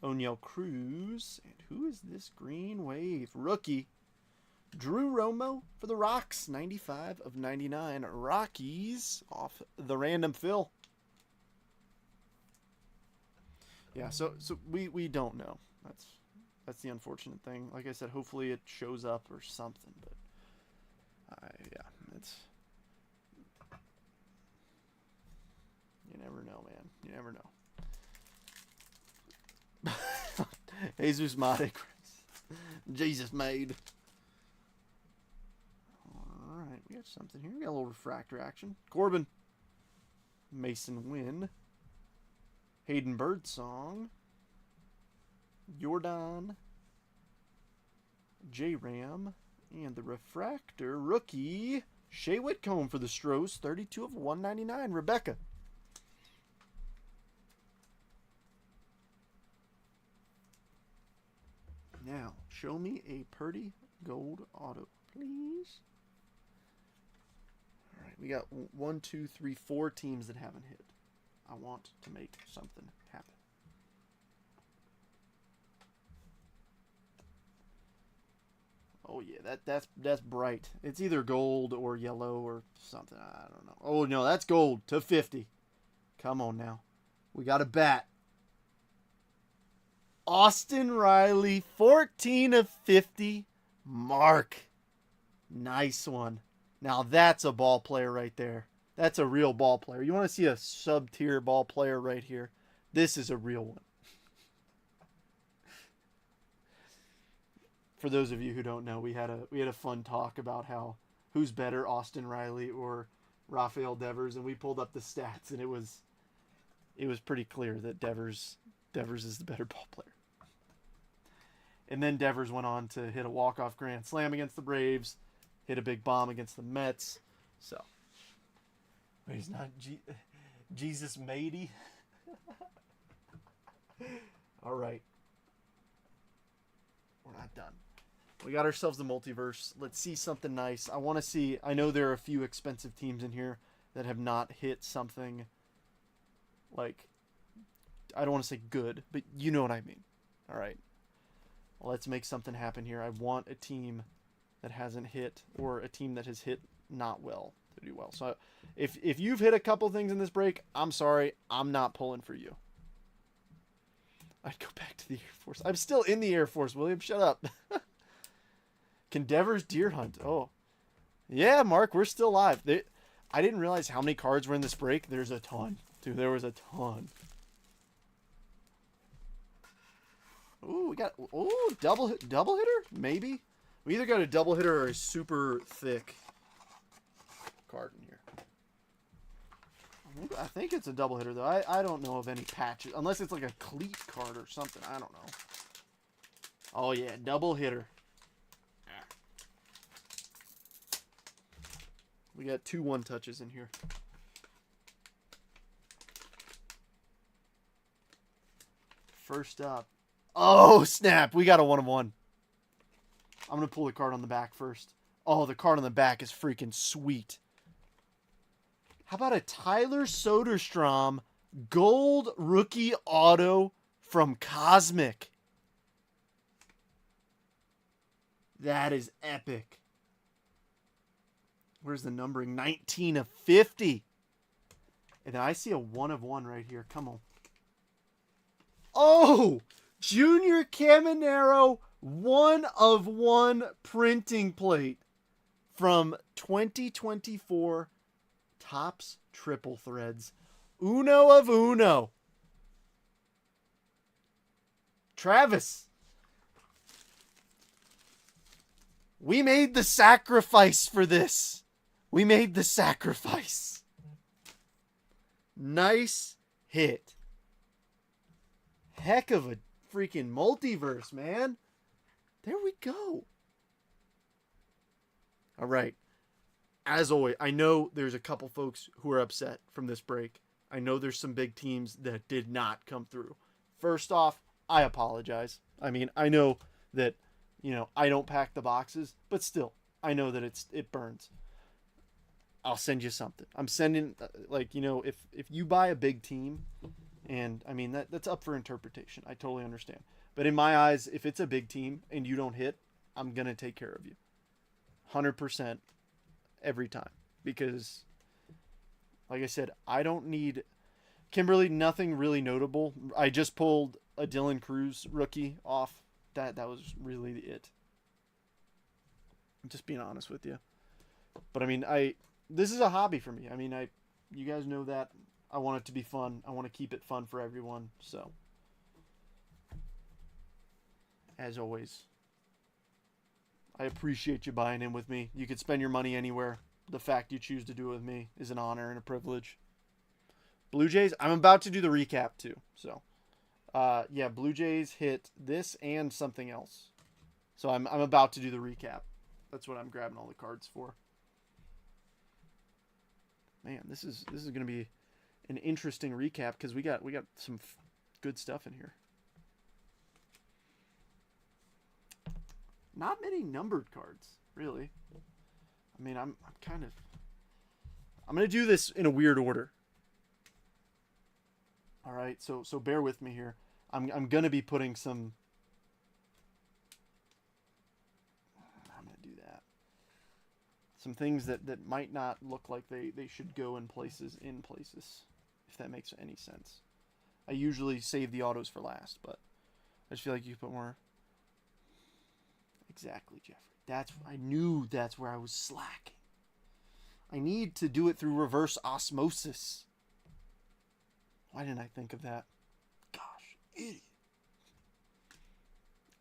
O'Neal Cruz, and who is this green wave? Rookie, Drew Romo for the Rocks, 95 of 99. Rockies off the random fill. Yeah, so we don't know. That's the unfortunate thing. Like I said, hopefully it shows up or something, but yeah, it's, you never know, man. You never know. Jesus Mate, Jesus made. All right, we got something here. We got a little refractor action. Corbin, Mason Wynn, Hayden Birdsong, Jordan, J-Ram, and the refractor rookie, Shea Whitcomb for the Stros, 32 of 199. Rebecca. Now, show me a Purdy gold auto, please. All right, we got 1, 2, 3, 4 teams that haven't hit. I want to make something happen. Oh yeah, that's bright. It's either gold or yellow or something. I don't know. Oh no, that's gold to 50. Come on now. We got a bat. Austin Riley, 14 of 50. Mark. Nice one. Now that's a ball player right there. That's a real ball player. You want to see a sub-tier ball player right here? This is a real one. For those of you who don't know, we had a fun talk about who's better, Austin Riley or Rafael Devers, and we pulled up the stats, and it was pretty clear that Devers is the better ball player. And then Devers went on to hit a walk-off grand slam against the Braves, hit a big bomb against the Mets. So, but he's not Jesus matey. All right, we're not done. We got ourselves the multiverse. Let's see something nice. I want to see. I know there are a few expensive teams in here that have not hit something like, I don't want to say good, but you know what I mean. All right. Well, let's make something happen here. I want a team that hasn't hit, or a team that has hit not well, to do well. So if you've hit a couple things in this break, I'm sorry. I'm not pulling for you. I'd go back to the Air Force. I'm still in the Air Force, William. Shut up. Kendever's Deer Hunt. Oh. Yeah, Mark, we're still live. I didn't realize how many cards were in this break. There's a ton. Dude, there was a ton. Ooh, we got... Ooh, double hitter? Maybe? We either got a double hitter or a super thick card in here. I think it's a double hitter, though. I don't know of any patches. Unless it's like a cleat card or something. I don't know. Oh, yeah. Double hitter. We got 2 one-touches in here. First up. Oh, snap. We got a 1 of 1. I'm going to pull the card on the back first. Oh, the card on the back is freaking sweet. How about a Tyler Soderstrom gold rookie auto from Cosmic? That is epic. Where's the numbering? 19 of 50. And then I see a 1 of 1 right here. Come on. Oh! Junior Caminero 1 of 1 printing plate from 2024 Topps Triple Threads. Uno of uno. Travis. We made the sacrifice for this. We made the sacrifice. Nice hit. Heck of a freaking multiverse, man. There we go. All right. As always, I know there's a couple folks who are upset from this break. I know there's some big teams that did not come through. First off, I apologize. I mean, I know that, I don't pack the boxes, but still, I know that it burns. I'll send you something. I'm sending, if you buy a big team, and I mean, that's up for interpretation. I totally understand. But in my eyes, if it's a big team and you don't hit, I'm going to take care of you. 100% every time. Because, like I said, I don't need... Kimberly, nothing really notable. I just pulled a Dylan Cruz rookie off. That was really it. I'm just being honest with you. But I mean, this is a hobby for me. I mean, you guys know that. I want it to be fun. I want to keep it fun for everyone. So, as always, I appreciate you buying in with me. You could spend your money anywhere. The fact you choose to do it with me is an honor and a privilege. Blue Jays, I'm about to do the recap too. So, yeah, Blue Jays hit this and something else. So I'm about to do the recap. That's what I'm grabbing all the cards for. Man, this is going to be an interesting recap because we got some good stuff in here. Not many numbered cards, really. I mean, I'm going to do this in a weird order. All right, so bear with me here. I'm going to be putting some... I'm going to do that. Some things that might not look like they should go in places, if that makes any sense. I usually save the autos for last, but I just feel like you put more... Exactly, Jeffrey. I knew that's where I was slacking. I need to do it through reverse osmosis. Why didn't I think of that? Gosh, idiot.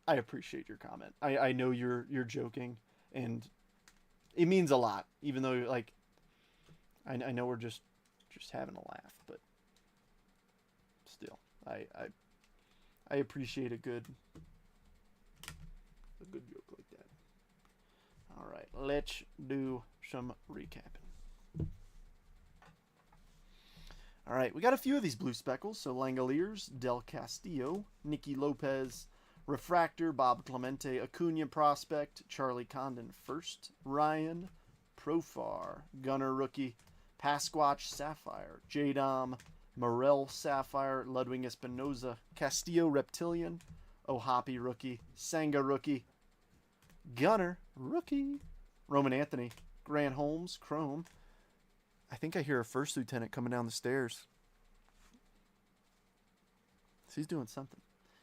I appreciate your comment. I know you're joking, and it means a lot. Even though, like, I know we're just having a laugh, but still, I appreciate a good joke like that. All right, let's do some recapping. All right, we got a few of these blue speckles. So Langoliers, Del Castillo, Nicky Lopez, Refractor, Bob Clemente, Acuna Prospect, Charlie Condon first, Ryan, Profar, Gunner Rookie, Pasquatch Sapphire, J-Dom, Morel Sapphire, Ludwig Espinoza, Castillo Reptilian, Ohapi Rookie, Sanga Rookie, Gunner Rookie, Roman Anthony, Grant Holmes, Chrome. I think I hear a first lieutenant coming down the stairs. So he's doing something.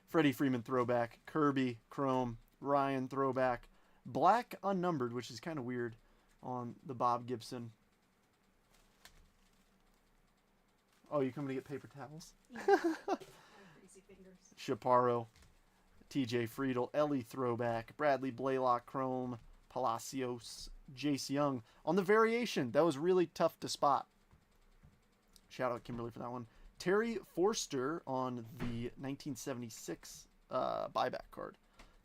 Freddie Freeman throwback, Kirby, Chrome, Ryan throwback, Black unnumbered, which is kind of weird on the Bob Gibson. Oh, you coming to get paper towels? Yeah. I have greasy fingers. Chaparro, TJ Friedel, Ellie throwback, Bradley Blaylock chrome, Palacios, Jace Young. On the variation, that was really tough to spot. Shout out Kimberly for that one. Terry Forster on the 1976 buyback card.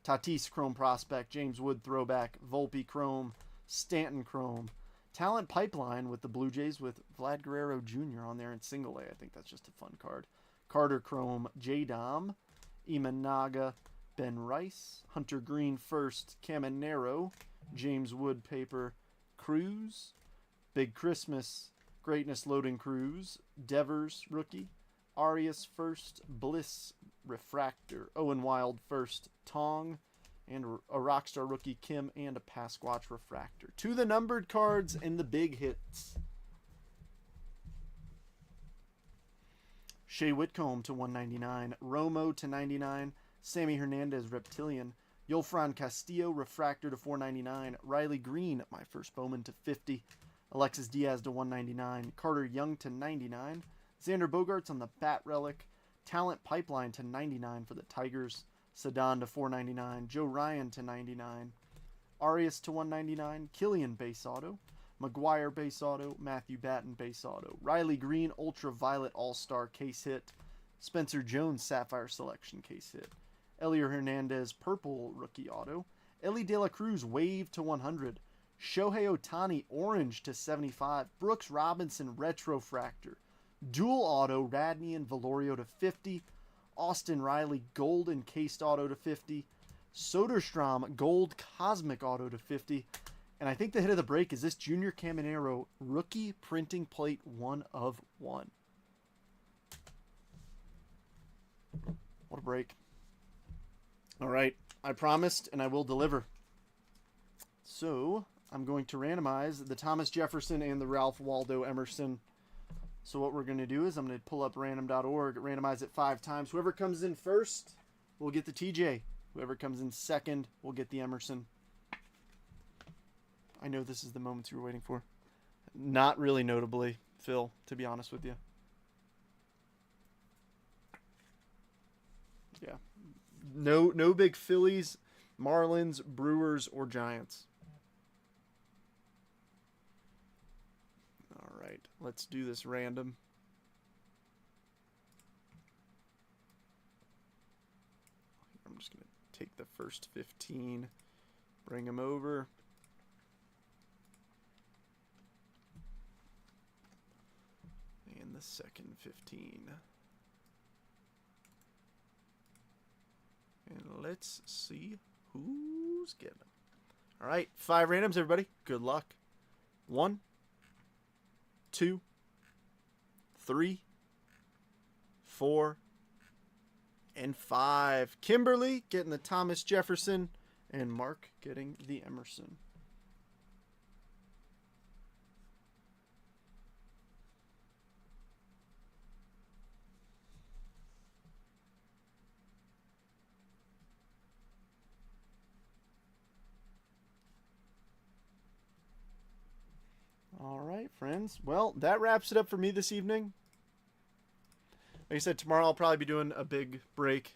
Tatis chrome prospect, James Wood throwback, Volpe chrome, Stanton chrome. Talent pipeline with the Blue Jays with Vlad Guerrero Jr. on there in single A. I think that's just a fun card. Carter chrome, J Dom, Imanaga, Ben Rice, Hunter Green first, Caminero, James Wood paper, Cruz, Big Christmas, Greatness Loading Cruz, Devers rookie, Arias first, Bliss refractor, Owen Wild first, Tong, and a Rockstar rookie Kim, and a Pasquatch refractor. To the numbered cards and the big hits. Shea Whitcomb to 199, Romo to 99, Sammy Hernandez Reptilian, Yolfran Castillo refractor to 499, Riley Green, my first Bowman, to 50, Alexis Diaz to 199, Carter Young to 99, Xander Bogaerts on the Bat Relic, Talent Pipeline to 99 for the Tigers, Sedan to 499, Joe Ryan to 99, Arias to 199, Killian base auto, McGuire base auto, Matthew Batten base auto, Riley Green Ultraviolet All-Star case hit, Spencer Jones Sapphire Selection case hit, Elier Hernandez Purple rookie auto, Ellie De La Cruz Wave to 100, Shohei Ohtani Orange to 75, Brooks Robinson Retrofractor, Dual Auto Radney and Valorio to 50, Austin Riley Gold Encased Auto to 50, Soderstrom Gold Cosmic Auto to 50, and I think the hit of the break is this Junior Caminero Rookie Printing Plate 1 of 1. What a break. All right, I promised and I will deliver. So, I'm going to randomize the Thomas Jefferson and the Ralph Waldo Emerson. So what we're going to do is I'm going to pull up random.org, randomize it 5 times. Whoever comes in first will get the TJ. Whoever comes in second will get the Emerson. I know this is the moment you were waiting for. Not really notably, Phil, to be honest with you. Yeah. No big Phillies, Marlins, Brewers, or Giants. All right, let's do this random. I'm just going to take the first 15, bring them over. And the second 15. And let's see who's getting them. All right, 5 randoms, everybody. Good luck. 1, 2, 3, 4, and 5. Kimberly getting the Thomas Jefferson, and Mark getting the Emerson. All right, friends. Well, that wraps it up for me this evening. Like I said, tomorrow I'll probably be doing a big break.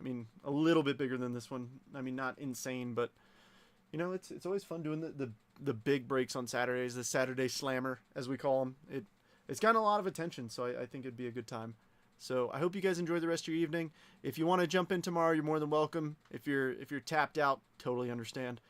I mean, a little bit bigger than this one. I mean, not insane, but you know, it's always fun doing the big breaks on Saturdays, the Saturday Slammer, as we call them. It's gotten a lot of attention, so I think it'd be a good time. So I hope you guys enjoy the rest of your evening. If you want to jump in tomorrow, you're more than welcome. If you're tapped out, totally understand.